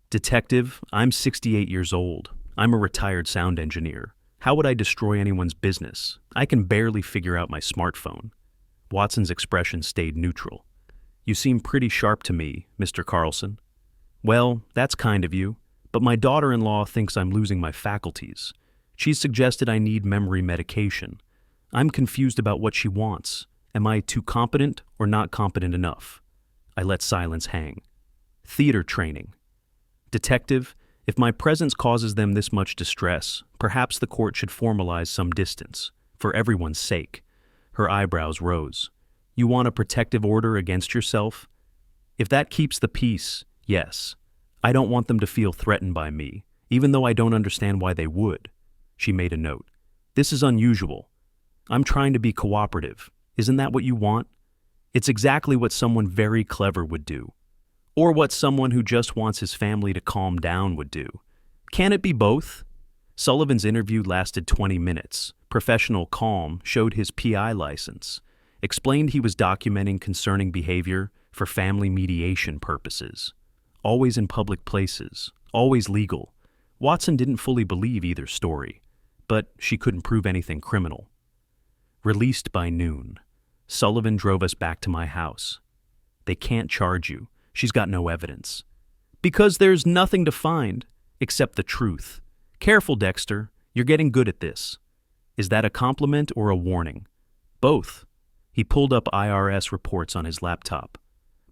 Detective, I'm 68 years old. I'm a retired sound engineer. How would I destroy anyone's business? I can barely figure out my smartphone. Watson's expression stayed neutral. You seem pretty sharp to me, Mr. Carlson. Well, that's kind of you, but my daughter-in-law thinks I'm losing my faculties. She's suggested I need memory medication. I'm confused about what she wants. Am I too competent or not competent enough? I let silence hang. Theater training. Detective, if my presence causes them this much distress, perhaps the court should formalize some distance, for everyone's sake. Her eyebrows rose. You want a protective order against yourself? If that keeps the peace, yes. I don't want them to feel threatened by me, even though I don't understand why they would. She made a note. This is unusual. I'm trying to be cooperative. Isn't that what you want? It's exactly what someone very clever would do. Or what someone who just wants his family to calm down would do. Can it be both? Sullivan's interview lasted 20 minutes. Professional calm showed his PI license. Explained he was documenting concerning behavior for family mediation purposes. Always in public places. Always legal. Watson didn't fully believe either story. But she couldn't prove anything criminal. Released by noon. Sullivan drove us back to my house. They can't charge you. She's got no evidence. Because there's nothing to find, except the truth. Careful, Dexter. You're getting good at this. Is that a compliment or a warning? Both. He pulled up IRS reports on his laptop.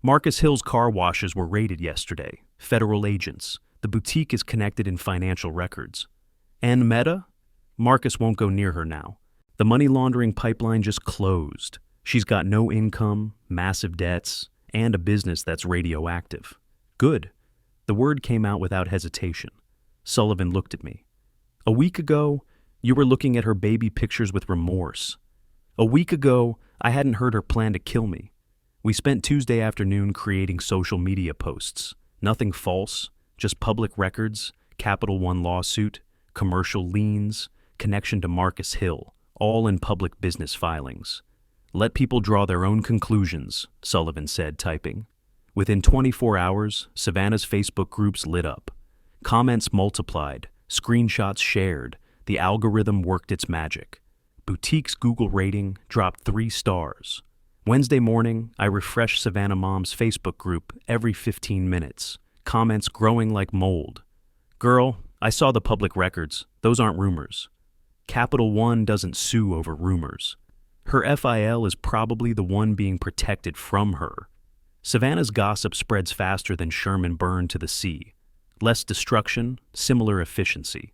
Marcus Hill's car washes were raided yesterday. Federal agents. The boutique is connected in financial records. And Meta? Marcus won't go near her now. The money laundering pipeline just closed. She's got no income, massive debts, and a business that's radioactive. Good. The word came out without hesitation. Sullivan looked at me. A week ago, you were looking at her baby pictures with remorse. A week ago, I hadn't heard her plan to kill me. We spent Tuesday afternoon creating social media posts. Nothing false, just public records, Capital One lawsuit, commercial liens, connection to Marcus Hill, all in public business filings. Let people draw their own conclusions, Sullivan said, typing. Within 24 hours, Savannah's Facebook groups lit up. Comments multiplied, screenshots shared, the algorithm worked its magic. Boutique's Google rating dropped 3 stars. Wednesday morning, I refreshed Savannah Mom's Facebook group every 15 minutes, comments growing like mold. Girl, I saw the public records. Those aren't rumors. Capital One doesn't sue over rumors. Her FIL is probably the one being protected from her. Savannah's gossip spreads faster than Sherman burned to the sea. Less destruction, similar efficiency.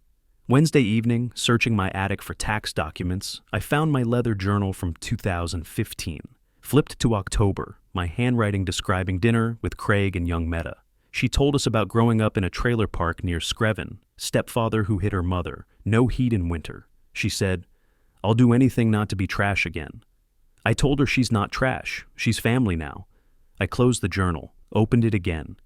Wednesday evening, searching my attic for tax documents, I found my leather journal from 2015. Flipped to October, my handwriting describing dinner with Craig and young Meta. She told us about growing up in a trailer park near Screven, stepfather who hit her mother, no heat in winter. She said, "I'll do anything not to be trash again." I told her she's not trash, she's family now. I closed the journal, opened it again.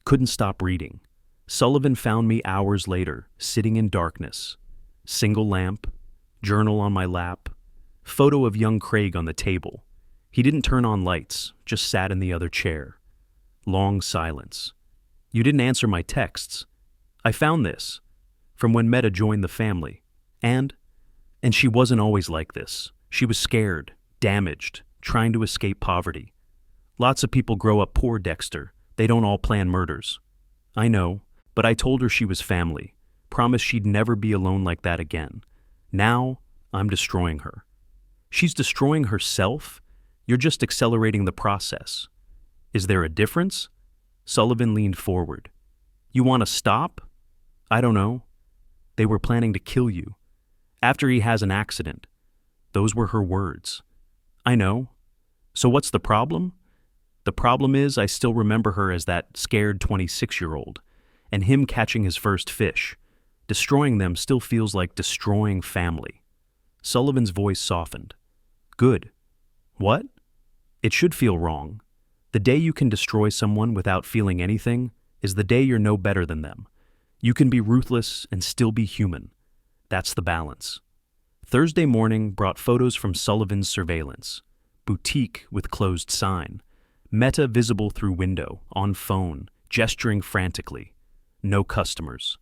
Couldn't stop reading. Sullivan found me hours later, sitting in darkness. Single lamp, journal on my lap, photo of young Craig on the table. He didn't turn on lights, just sat in the other chair. Long silence. "You didn't answer my texts. I found this from when Meta joined the family. And she wasn't always like this. She was scared, damaged, trying to escape poverty. Lots of people grow up poor, Dexter. They don't all plan murders." I know, but I told her she was family. Promised she'd never be alone like that again. Now, I'm destroying her. She's destroying herself? You're just accelerating the process. Is there a difference? Sullivan leaned forward. You want to stop? I don't know. They were planning to kill you. After he has an accident. Those were her words. I know. So what's the problem? The problem is I still remember her as that scared 26-year-old, and him catching his first fish. Destroying them still feels like destroying family. Sullivan's voice softened. Good. What? It should feel wrong. The day you can destroy someone without feeling anything is the day you're no better than them. You can be ruthless and still be human. That's the balance. Thursday morning brought photos from Sullivan's surveillance. Boutique with closed sign. Meta visible through window, on phone, gesturing frantically. No customers.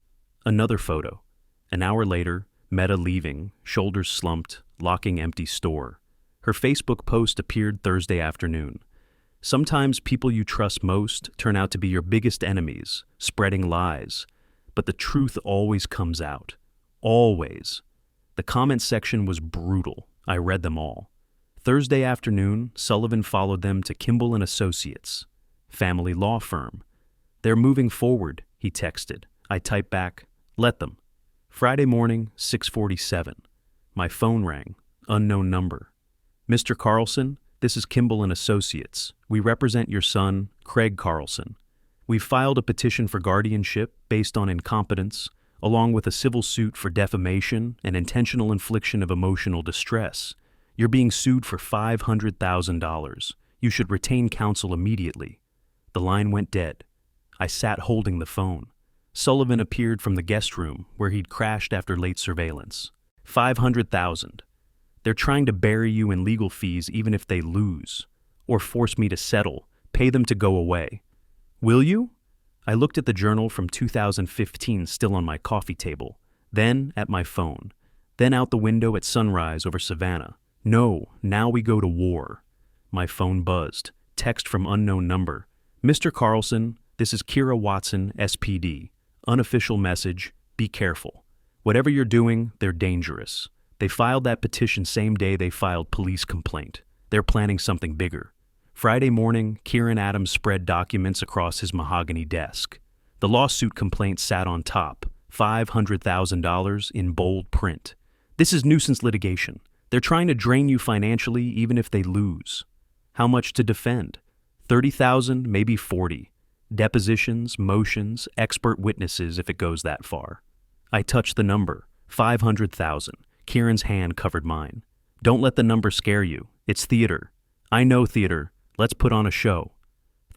Another photo. An hour later, Meta leaving, shoulders slumped, locking empty store. Her Facebook post appeared Thursday afternoon. Sometimes people you trust most turn out to be your biggest enemies, spreading lies. But the truth always comes out. Always. The comment section was brutal. I read them all. Thursday afternoon, Sullivan followed them to Kimball & Associates, family law firm. They're moving forward, he texted. I typed back, let them. Friday morning, 6:47. My phone rang. Unknown number. Mr. Carlson, this is Kimball & Associates. We represent your son, Craig Carlson. We've filed a petition for guardianship based on incompetence, along with a civil suit for defamation and intentional infliction of emotional distress. You're being sued for $500,000. You should retain counsel immediately. The line went dead. I sat holding the phone. Sullivan appeared from the guest room where he'd crashed after late surveillance. $500,000. They're trying to bury you in legal fees even if they lose, or force me to settle, pay them to go away. Will you? I looked at the journal from 2015 still on my coffee table, then at my phone, then out the window at sunrise over Savannah. No, now we go to war. My phone buzzed. Text from unknown number. Mr. Carlson, this is Kira Watson, SPD. Unofficial message, be careful. Whatever you're doing, they're dangerous. They filed that petition same day they filed police complaint. They're planning something bigger. Friday morning, Kieran Adams spread documents across his mahogany desk. The lawsuit complaint sat on top, $500,000 in bold print. This is nuisance litigation. They're trying to drain you financially even if they lose. How much to defend? 30,000, maybe 40. Depositions, motions, expert witnesses if it goes that far. I touched the number, 500,000. Kieran's hand covered mine. Don't let the number scare you. It's theater. I know theater. Let's put on a show.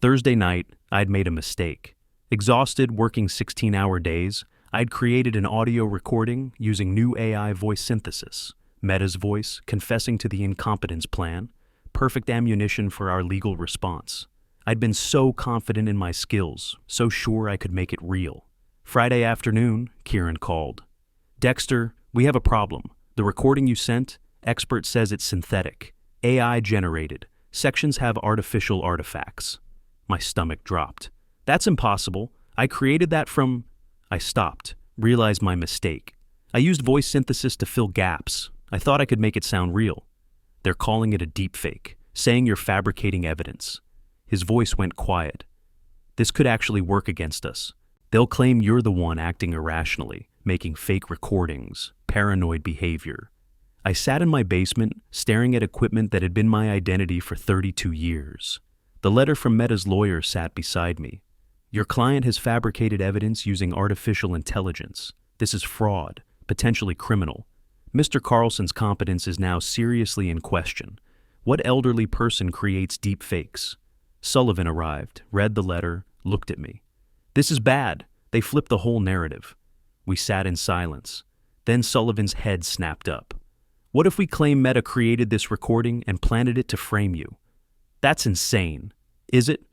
Thursday night, I'd made a mistake. Exhausted, working 16-hour days, I'd created an audio recording using new AI voice synthesis. Meta's voice confessing to the incompetence plan, perfect ammunition for our legal response. I'd been so confident in my skills, so sure I could make it real. Friday afternoon, Kieran called. "Dexter, we have a problem. The recording you sent, expert says it's synthetic, AI generated. Sections have artificial artifacts." My stomach dropped. "That's impossible. I created that from—" I stopped, realized my mistake. I used voice synthesis to fill gaps. I thought I could make it sound real. "They're calling it a deepfake, saying you're fabricating evidence." His voice went quiet. "This could actually work against us. They'll claim you're the one acting irrationally, making fake recordings, paranoid behavior." I sat in my basement, staring at equipment that had been my identity for 32 years. The letter from Meta's lawyer sat beside me. "Your client has fabricated evidence using artificial intelligence. This is fraud, potentially criminal. Mr. Carlson's competence is now seriously in question. What elderly person creates deep fakes?" Sullivan arrived, read the letter, looked at me. "This is bad." They flipped the whole narrative. We sat in silence. Then Sullivan's head snapped up. "What if we claim Meta created this recording and planted it to frame you?" "That's insane." "Is it?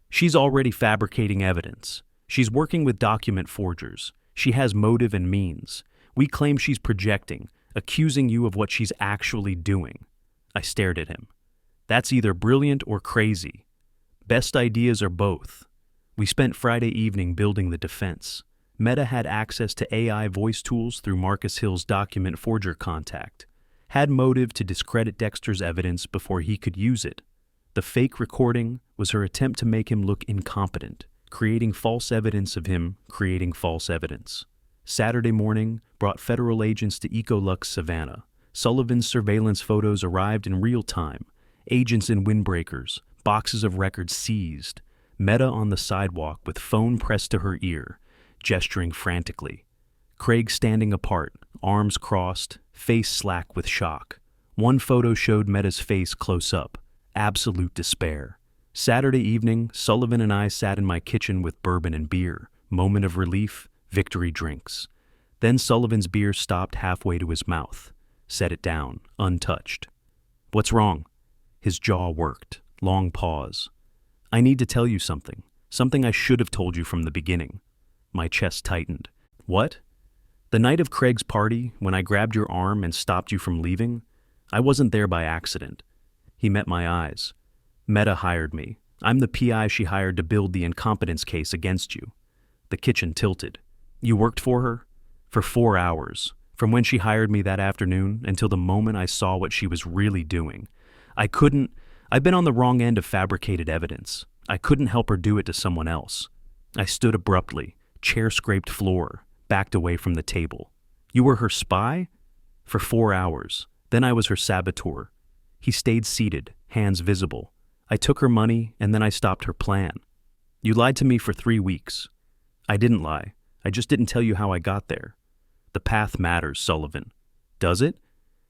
She's already fabricating evidence. She's working with document forgers. She has motive and means. We claim she's projecting, accusing you of what she's actually doing." I stared at him. "That's either brilliant or crazy. Best ideas are both." We spent Friday evening building the defense. Meta had access to AI voice tools through Marcus Hill's document forger contact. Had motive to discredit Dexter's evidence before he could use it. The fake recording was her attempt to make him look incompetent, creating false evidence of him creating false evidence. Saturday morning brought federal agents to Ecolux Savannah. Sullivan's surveillance photos arrived in real time. Agents in windbreakers, boxes of records seized. Meta on the sidewalk with phone pressed to her ear, gesturing frantically. Craig standing apart, arms crossed, face slack with shock. One photo showed Meta's face close up, absolute despair. Saturday evening, Sullivan and I sat in my kitchen with bourbon and beer. Moment of relief, victory drinks. Then Sullivan's beer stopped halfway to his mouth. Set it down, untouched. "What's wrong?" His jaw worked. Long pause. "I need to tell you something. Something I should have told you from the beginning." My chest tightened. "What?" "The night of Craig's party, when I grabbed your arm and stopped you from leaving, I wasn't there by accident." He met my eyes. "Meta hired me. I'm the PI she hired to build the incompetence case against you." The kitchen tilted. "You worked for her?" "For 4 hours. From when she hired me that afternoon until the moment I saw what she was really doing. I've been on the wrong end of fabricated evidence. I couldn't help her do it to someone else." I stood abruptly, chair scraped floor, backed away from the table. "You were her spy?" "For 4 hours. Then I was her saboteur." He stayed seated, hands visible. "I took her money, and then I stopped her plan." "You lied to me for 3 weeks." "I didn't lie. I just didn't tell you how I got there." "The path matters, Sullivan." "Does it?"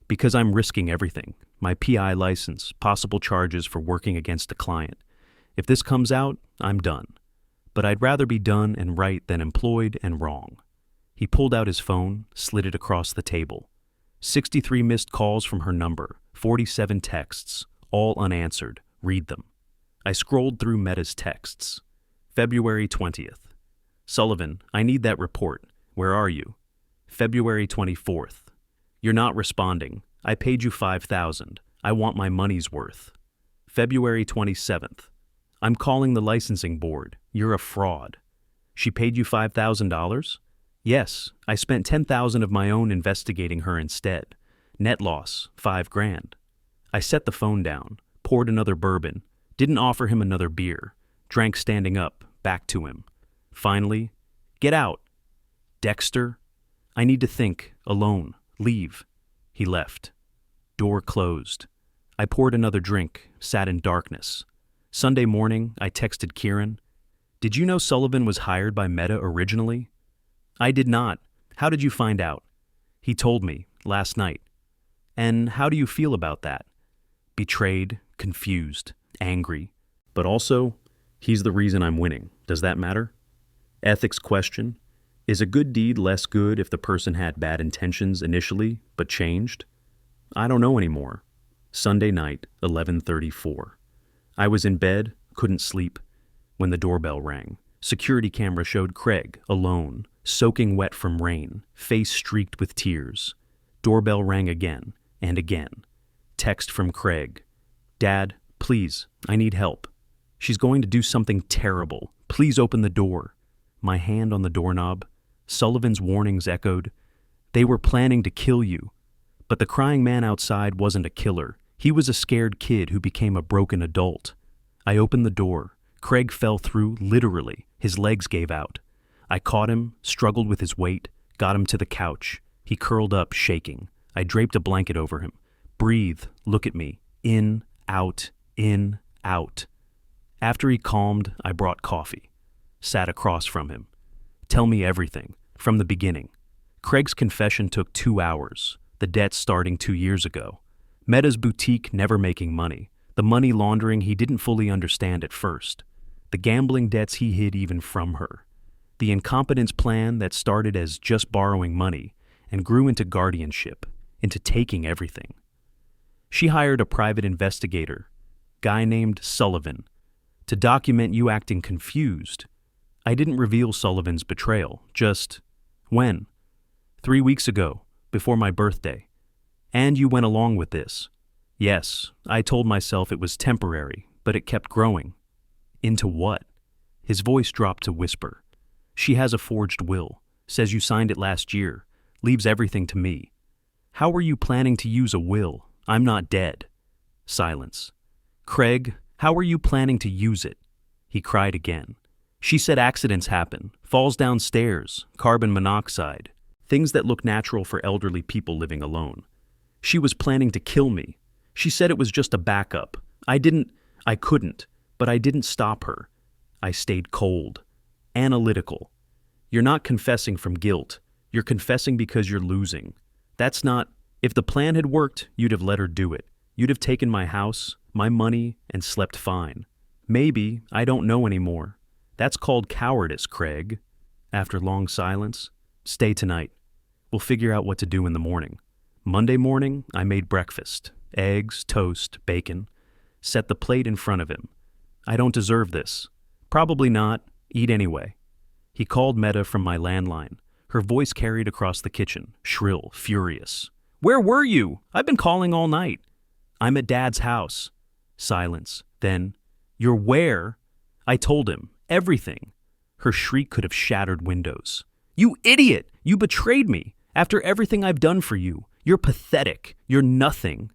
"Because I'm risking everything. My PI license, possible charges for working against a client. If this comes out, I'm done. But I'd rather be done and right than employed and wrong." He pulled out his phone, slid it across the table. 63 missed calls from her number, 47 texts, all unanswered. Read them. I scrolled through Meta's texts. February 20th. "Sullivan, I need that report. Where are you?" February 24th. "You're not responding. I paid you $5,000. I want my money's worth." February 27th. "I'm calling the licensing board. You're a fraud." "She paid you $5,000? "Yes, I spent $10,000 of my own investigating her instead. Net loss, $5,000. I set the phone down, poured another bourbon, didn't offer him another beer, drank standing up, back to him. Finally, "Get out." "Dexter, I need to think, alone, leave." He left. Door closed. I poured another drink, sat in darkness. Sunday morning, I texted Kieran. "Did you know Sullivan was hired by Meta originally?" "I did not. How did you find out?" "He told me, last night." "And how do you feel about that?" "Betrayed, confused, angry. But also, he's the reason I'm winning. Does that matter?" Ethics question. Is a good deed less good if the person had bad intentions initially, but changed? I don't know anymore. Sunday night, 11:34. I was in bed, couldn't sleep, when the doorbell rang. Security camera showed Craig, alone, soaking wet from rain, face streaked with tears. Doorbell rang again and again. Text from Craig. Dad, please, I need help. She's going to do something terrible. Please open the door. My hand on the doorknob. Sullivan's warnings echoed. They were planning to kill you. But the crying man outside wasn't a killer. He was a scared kid who became a broken adult. I opened the door. Craig fell through, literally. His legs gave out. I caught him, struggled with his weight, got him to the couch. He curled up, shaking. I draped a blanket over him. Breathe, look at me. In, out, in, out. After he calmed, I brought coffee. Sat across from him. Tell me everything, from the beginning. Craig's confession took 2 hours. The debts starting 2 years ago. Meta's boutique never making money. The money laundering he didn't fully understand at first. The gambling debts he hid even from her. The incompetence plan that started as just borrowing money and grew into guardianship, into taking everything. She hired a private investigator, guy named Sullivan, to document you acting confused. I didn't reveal Sullivan's betrayal, just when? 3 weeks ago, before my birthday. And you went along with this. Yes, I told myself it was temporary, but it kept growing. Into what? His voice dropped to whisper. She has a forged will, says you signed it last year, leaves everything to me. How were you planning to use a will? I'm not dead. Silence. Craig, how were you planning to use it? He cried again. She said accidents happen, falls downstairs, carbon monoxide, things that look natural for elderly people living alone. She was planning to kill me. She said it was just a backup. I couldn't, but I didn't stop her. I stayed cold, analytical. You're not confessing from guilt. You're confessing because you're losing. That's not, if the plan had worked, you'd have let her do it. You'd have taken my house, my money, and slept fine. Maybe, I don't know anymore. That's called cowardice, Craig. After long silence, stay tonight. We'll figure out what to do in the morning. Monday morning, I made breakfast. Eggs, toast, bacon. Set the plate in front of him. I don't deserve this. Probably not. Eat anyway. He called Meta from my landline. Her voice carried across the kitchen, shrill, furious. Where were you? I've been calling all night. I'm at Dad's house. Silence. Then, you're where? I told him. Everything. Her shriek could have shattered windows. You idiot! You betrayed me. After everything I've done for you. You're pathetic. You're nothing.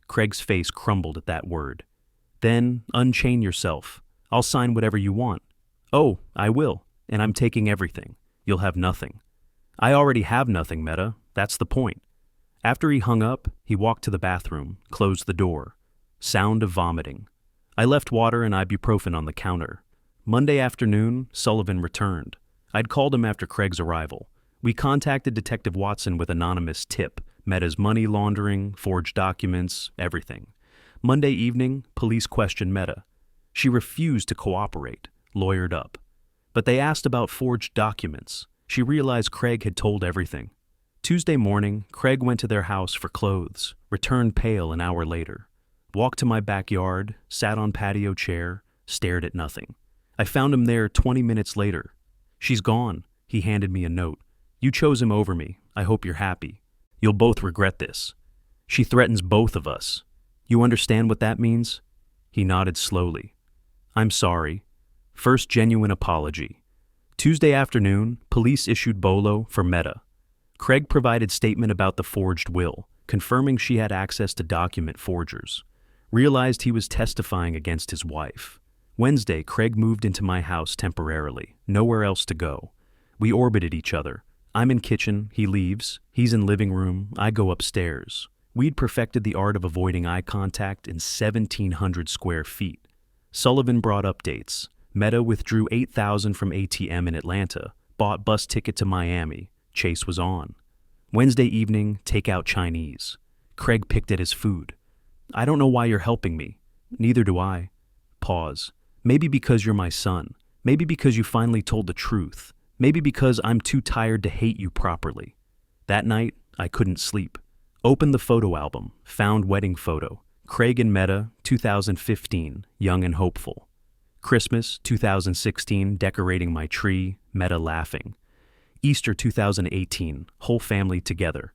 Craig's face crumbled at that word. Then, unchain yourself. I'll sign whatever you want. Oh, I will. And I'm taking everything. You'll have nothing. I already have nothing, Meta. That's the point. After he hung up, he walked to the bathroom, closed the door. Sound of vomiting. I left water and ibuprofen on the counter. Monday afternoon, Sullivan returned. I'd called him after Craig's arrival. We contacted Detective Watson with anonymous tip, Meta's money laundering, forged documents, everything. Monday evening, police questioned Meta. She refused to cooperate, lawyered up. But they asked about forged documents. She realized Craig had told everything. Tuesday morning, Craig went to their house for clothes, returned pale an hour later. Walked to my backyard, sat on patio chair, stared at nothing. I found him there 20 minutes later. She's gone. He handed me a note. You chose him over me. I hope you're happy. You'll both regret this. She threatens both of us. You understand what that means? He nodded slowly. I'm sorry. First genuine apology. Tuesday afternoon, police issued bolo for Meta. Craig provided statement about the forged will, confirming she had access to document forgers. Realized he was testifying against his wife. Wednesday, Craig moved into my house temporarily, nowhere else to go. We orbited each other. I'm in kitchen, he leaves. He's in living room, I go upstairs. We'd perfected the art of avoiding eye contact in 1,700 square feet. Sullivan brought updates. Meta withdrew $8,000 from ATM in Atlanta, bought bus ticket to Miami. Chase was on. Wednesday evening, takeout Chinese. Craig picked at his food. I don't know why you're helping me. Neither do I. Pause. Maybe because you're my son. Maybe because you finally told the truth. Maybe because I'm too tired to hate you properly. That night, I couldn't sleep. Opened the photo album, found wedding photo. Craig and Meta, 2015, young and hopeful. Christmas, 2016, decorating my tree, Meta laughing. Easter 2018, whole family together.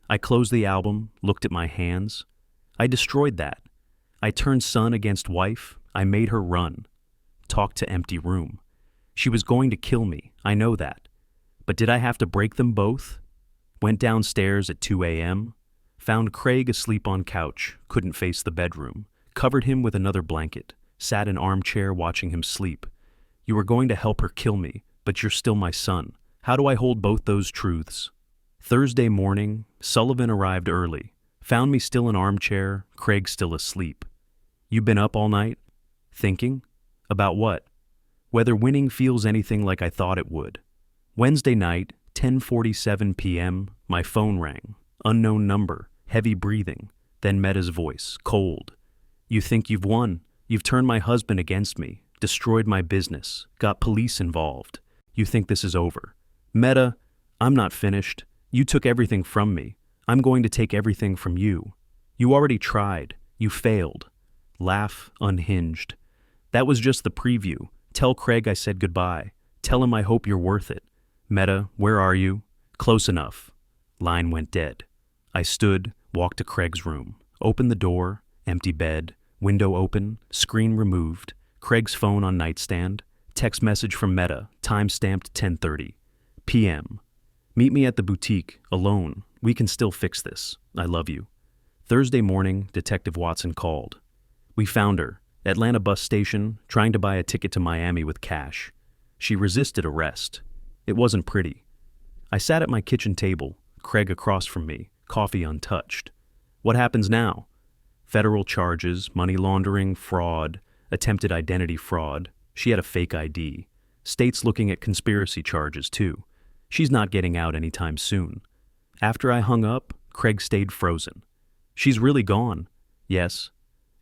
I closed the album, looked at my hands. I destroyed that. I turned son against wife. I made her run. Talked to empty room. She was going to kill me, I know that. But did I have to break them both? Went downstairs at 2 a.m. Found Craig asleep on couch, couldn't face the bedroom. Covered him with another blanket. Sat in armchair watching him sleep. You were going to help her kill me, but you're still my son. How do I hold both those truths? Thursday morning, Sullivan arrived early. Found me still in armchair, Craig still asleep. You been up all night? Thinking? About what? Whether winning feels anything like I thought it would. Wednesday night, 10:47 p.m., my phone rang. Unknown number, heavy breathing, then Meta's voice, cold. You think you've won? You've turned my husband against me, destroyed my business, got police involved. You think this is over. Meta, I'm not finished. You took everything from me. I'm going to take everything from you. You already tried. You failed. Laugh, unhinged. That was just the preview. Tell Craig I said goodbye. Tell him I hope you're worth it. Meta, where are you? Close enough. Line went dead. I stood, walked to Craig's room, opened the door, empty bed, window open, screen removed, Craig's phone on nightstand, text message from Meta, time stamped 10:30 p.m. Meet me at the boutique, alone. We can still fix this. I love you. Thursday morning, Detective Watson called. We found her, Atlanta bus station, trying to buy a ticket to Miami with cash. She resisted arrest. It wasn't pretty. I sat at my kitchen table, Craig across from me, coffee untouched. What happens now? Federal charges, money laundering, fraud, attempted identity fraud. She had a fake ID. State's looking at conspiracy charges, too. She's not getting out anytime soon. After I hung up, Craig stayed frozen. She's really gone. Yes.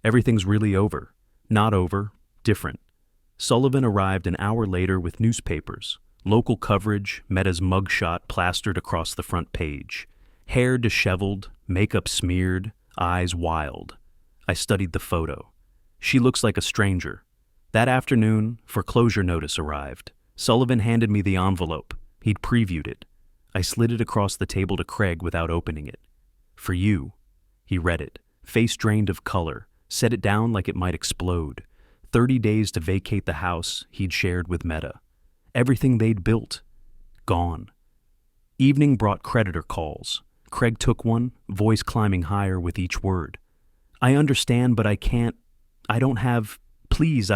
Everything's really over. Not over. Different. Sullivan arrived an hour later with newspapers. Local coverage, Meta's mugshot plastered across the front page. Hair disheveled, makeup smeared, eyes wild. I studied the photo. She looks like a stranger. That afternoon, foreclosure notice arrived. Sullivan handed me the envelope. He'd previewed it. I slid it across the table to Craig without opening it. For you. He read it, face drained of color, set it down like it might explode. 30 days to vacate the house he'd shared with Meta. Everything they'd built. Gone. Evening brought creditor calls. Craig took one, voice climbing higher with each word. I understand, but I can't. I don't have. Please,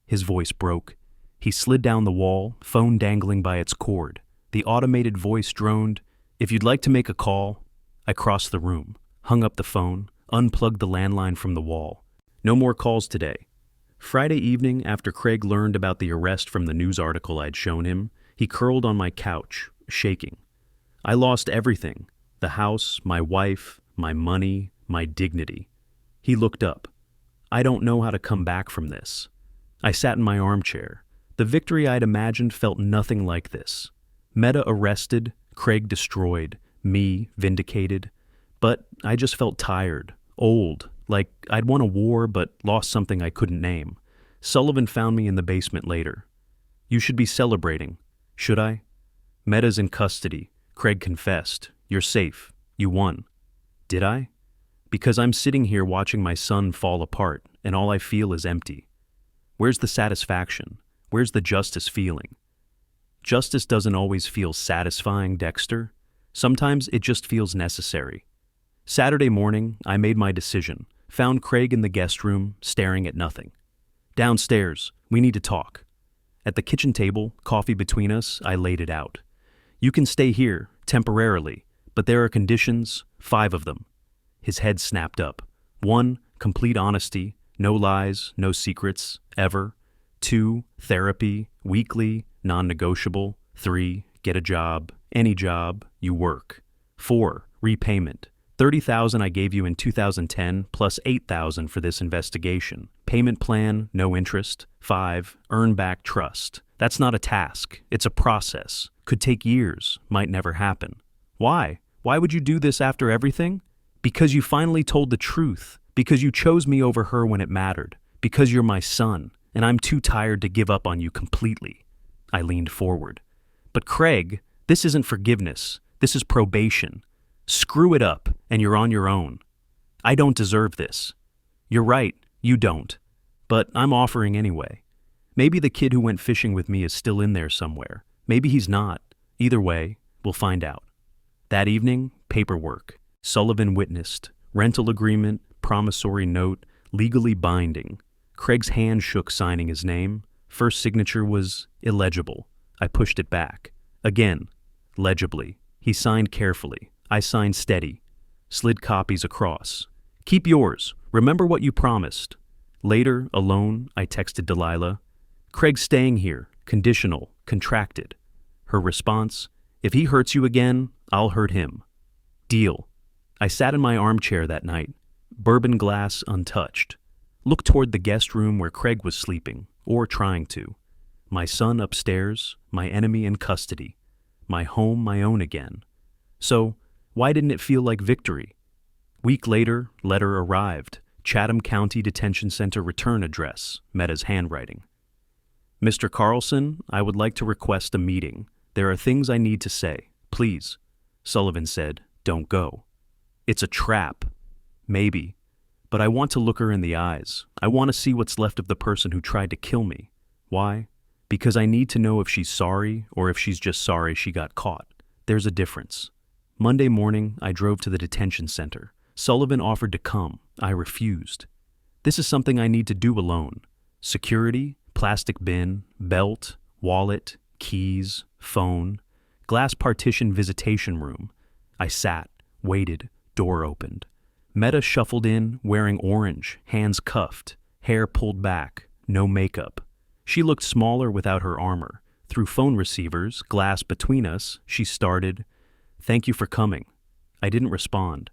His voice broke. He slid down the wall, phone dangling by its cord. The automated voice droned, If you'd like to make a call. I crossed the room, hung up the phone, unplugged the landline from the wall. No more calls today. Friday evening, after Craig learned about the arrest from the news article I'd shown him, he curled on my couch, shaking. I lost everything. The house, my wife, my money, my dignity. He looked up. I don't know how to come back from this. I sat in my armchair. The victory I'd imagined felt nothing like this. Meta arrested, Craig destroyed, me vindicated. But I just felt tired, old, like I'd won a war but lost something I couldn't name. Sullivan found me in the basement later. You should be celebrating. Should I? Meta's in custody. Craig confessed. You're safe. You won. Did I? Because I'm sitting here watching my son fall apart, and all I feel is empty. Where's the satisfaction? Where's the justice feeling? Justice doesn't always feel satisfying, Dexter. Sometimes it just feels necessary. Saturday morning, I made my decision. Found Craig in the guest room, staring at nothing. Downstairs, we need to talk. At the kitchen table, coffee between us, I laid it out. You can stay here, temporarily, but there are conditions, 5 of them. His head snapped up. 1, complete honesty, no lies, no secrets, ever. 2, therapy, weekly, non-negotiable. 3, get a job, any job, you work. 4, repayment. $30,000 I gave you in 2010 plus $8,000 for this investigation. Payment plan, no interest. 5, earn back trust. That's not a task. It's a process. Could take years, might never happen. Why? Why would you do this after everything? Because you finally told the truth. Because you chose me over her when it mattered. Because you're my son, and I'm too tired to give up on you completely. I leaned forward. But Craig, this isn't forgiveness. This is probation. Screw it up, and you're on your own. I don't deserve this. You're right, you don't. But I'm offering anyway. Maybe the kid who went fishing with me is still in there somewhere. Maybe he's not. Either way, we'll find out. That evening, paperwork. Sullivan witnessed. Rental agreement, promissory note, legally binding. Craig's hand shook signing his name. First signature was illegible. I pushed it back. Again, legibly. He signed carefully. I signed steady. Slid copies across. Keep yours. Remember what you promised. Later, alone, I texted Delilah. Craig's staying here. Conditional. Contracted. Her response, if he hurts you again, I'll hurt him. Deal. I sat in my armchair that night, bourbon glass untouched. Looked toward the guest room where Craig was sleeping, or trying to. My son upstairs, my enemy in custody. My home my own again. So, why didn't it feel like victory? Week later, letter arrived. Chatham County Detention Center return address, Meta's handwriting. Mr. Carlson, I would like to request a meeting. There are things I need to say. Please. Sullivan said, don't go. It's a trap. Maybe. But I want to look her in the eyes. I want to see what's left of the person who tried to kill me. Why? Because I need to know if she's sorry or if she's just sorry she got caught. There's a difference. Monday morning, I drove to the detention center. Sullivan offered to come. I refused. This is something I need to do alone. Security, plastic bin, belt, wallet, keys, phone, glass partition visitation room. I sat, waited, door opened. Meta shuffled in, wearing orange, hands cuffed, hair pulled back, no makeup. She looked smaller without her armor. Through phone receivers, glass between us, she started, "Thank you for coming." I didn't respond.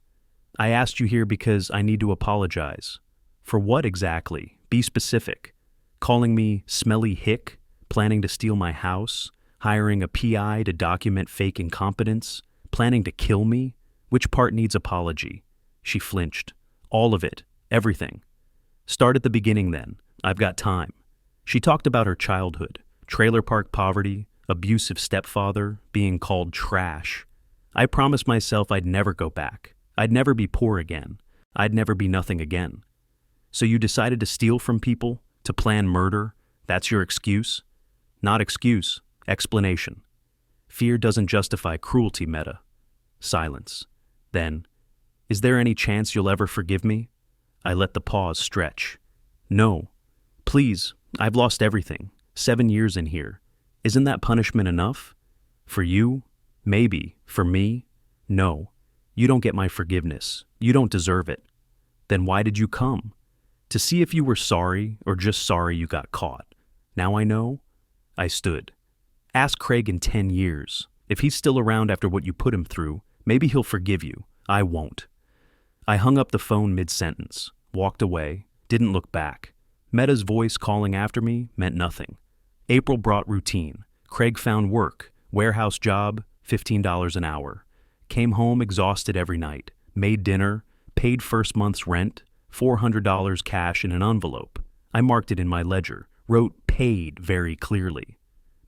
"I asked you here because I need to apologize." "For what exactly? Be specific." "Calling me Smelly Hick? Planning to steal my house? Hiring a PI to document fake incompetence? Planning to kill me? Which part needs apology?" She flinched. "All of it. Everything." "Start at the beginning then. I've got time." She talked about her childhood, trailer park poverty, abusive stepfather, being called trash. I promised myself I'd never go back. I'd never be poor again. I'd never be nothing again. "So you decided to steal from people? To plan murder? That's your excuse?" "Not excuse. Explanation." "Fear doesn't justify cruelty, Meta." Silence. Then, "Is there any chance you'll ever forgive me?" I let the pause stretch. "No. Please, I've lost everything. 7 years in here. Isn't that punishment enough? For you? Maybe. For me? No. You don't get my forgiveness. You don't deserve it." "Then why did you come?" "To see if you were sorry or just sorry you got caught. Now I know." I stood. "Ask Craig in 10 years. If he's still around after what you put him through, maybe he'll forgive you. I won't." I hung up the phone mid-sentence, walked away, didn't look back. Meta's voice calling after me meant nothing. April brought routine. Craig found work, warehouse job, $15 an hour. Came home exhausted every night, made dinner, paid first month's rent, $400 cash in an envelope. I marked it in my ledger, wrote paid very clearly.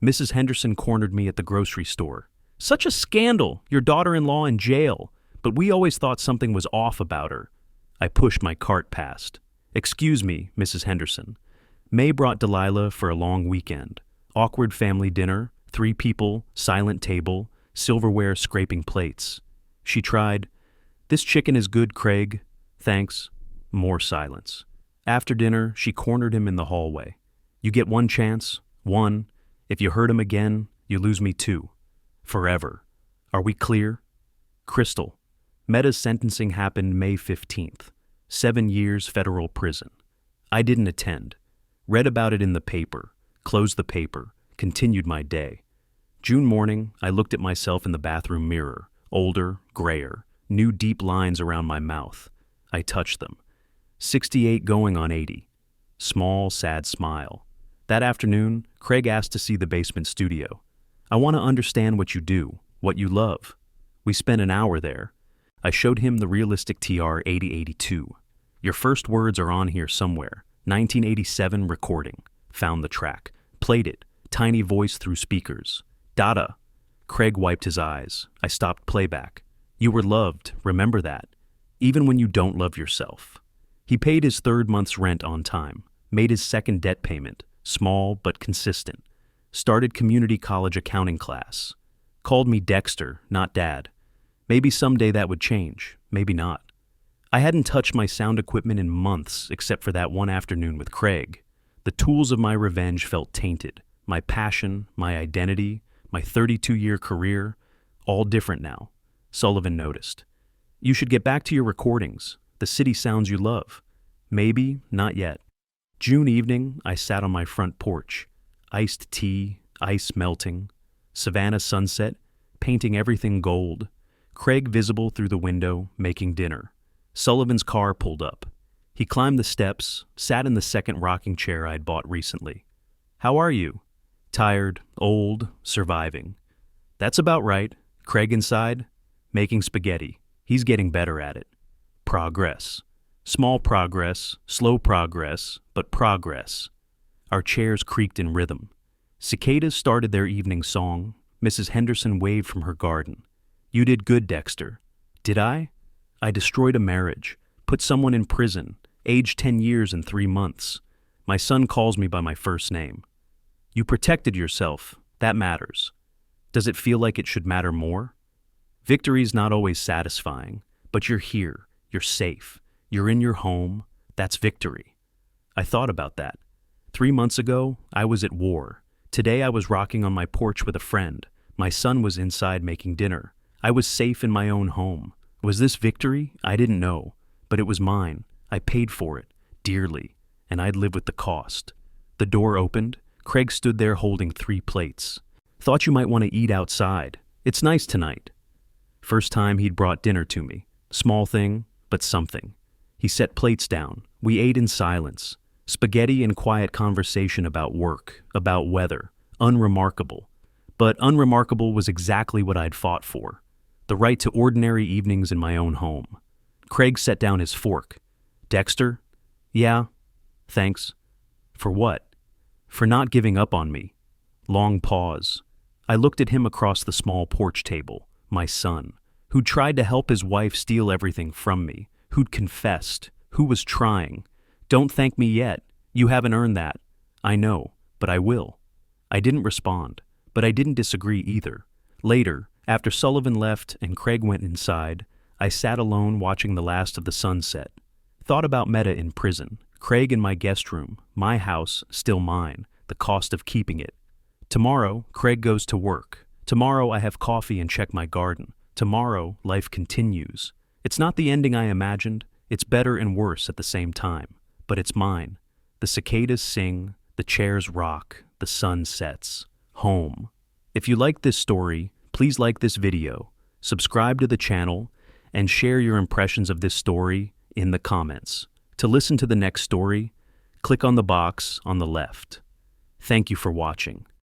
Mrs. Henderson cornered me at the grocery store. "Such a scandal, your daughter-in-law in jail, but we always thought something was off about her." I pushed my cart past. "Excuse me, Mrs. Henderson." May brought Delilah for a long weekend. Awkward family dinner, 3 people, silent table, silverware scraping plates. She tried, "This chicken is good, Craig." "Thanks." More silence. After dinner, she cornered him in the hallway. "You get one chance. One. If you hurt him again, you lose me too. Forever. Are we clear?" Crystal. Meta's sentencing happened May 15th. 7 years federal prison. I didn't attend. Read about it in the paper. Closed the paper. Continued my day. June morning, I looked at myself in the bathroom mirror. Older, grayer. New deep lines around my mouth. I touched them. 68 going on 80. Small, sad smile. That afternoon, Craig asked to see the basement studio. "I want to understand what you do, what you love." We spent an hour there. I showed him the realistic TR 8082. Your first words are on here somewhere. 1987 recording. Found the track. Played it. Tiny voice through speakers. Dada. Craig wiped his eyes. I stopped playback. You were loved, remember that. Even when you don't love yourself. He paid his third month's rent on time. Made his second debt payment. Small but consistent. Started community college accounting class. Called me Dexter, not Dad. Maybe someday that would change. Maybe not. I hadn't touched my sound equipment in months except for that one afternoon with Craig. The tools of my revenge felt tainted. My passion, my identity, my 32-year career, all different now. Sullivan noticed. You should get back to your recordings, the city sounds you love. Maybe, not yet. June evening, I sat on my front porch. Iced tea, ice melting, Savannah sunset, painting everything gold. Craig visible through the window, making dinner. Sullivan's car pulled up. He climbed the steps, sat in the second rocking chair I'd bought recently. How are you? Tired, old, surviving. That's about right. Craig inside, making spaghetti. He's getting better at it. Progress. Small progress, slow progress, but progress. Our chairs creaked in rhythm. Cicadas started their evening song. Mrs. Henderson waved from her garden. You did good, Dexter. Did I? I destroyed a marriage, put someone in prison, aged 10 years and 3 months. My son calls me by my first name. You protected yourself. That matters. Does it feel like it should matter more? Victory's not always satisfying, but you're here. You're safe. You're in your home. That's victory. I thought about that. 3 months ago, I was at war. Today I was rocking on my porch with a friend. My son was inside making dinner. I was safe in my own home. Was this victory? I didn't know. But it was mine. I paid for it, dearly, and I'd live with the cost. The door opened. Craig stood there holding 3 plates. Thought you might want to eat outside. It's nice tonight. First time he'd brought dinner to me. Small thing, but something. He set plates down. We ate in silence. Spaghetti and quiet conversation about work, about weather. Unremarkable. But unremarkable was exactly what I'd fought for. The right to ordinary evenings in my own home. Craig set down his fork. Dexter? Yeah. Thanks. For what? For not giving up on me. Long pause. I looked at him across the small porch table. My son, who'd tried to help his wife steal everything from me, who'd confessed, who was trying. Don't thank me yet. You haven't earned that. I know, but I will. I didn't respond, but I didn't disagree either. Later, after Sullivan left and Craig went inside, I sat alone watching the last of the sunset. Thought about Meta in prison, Craig in my guest room, my house, still mine, the cost of keeping it. Tomorrow, Craig goes to work. Tomorrow I have coffee and check my garden. Tomorrow, life continues. It's not the ending I imagined. It's better and worse at the same time. But it's mine. The cicadas sing, the chairs rock, the sun sets. Home. If you like this story, please like this video, subscribe to the channel, and share your impressions of this story in the comments. To listen to the next story, click on the box on the left. Thank you for watching.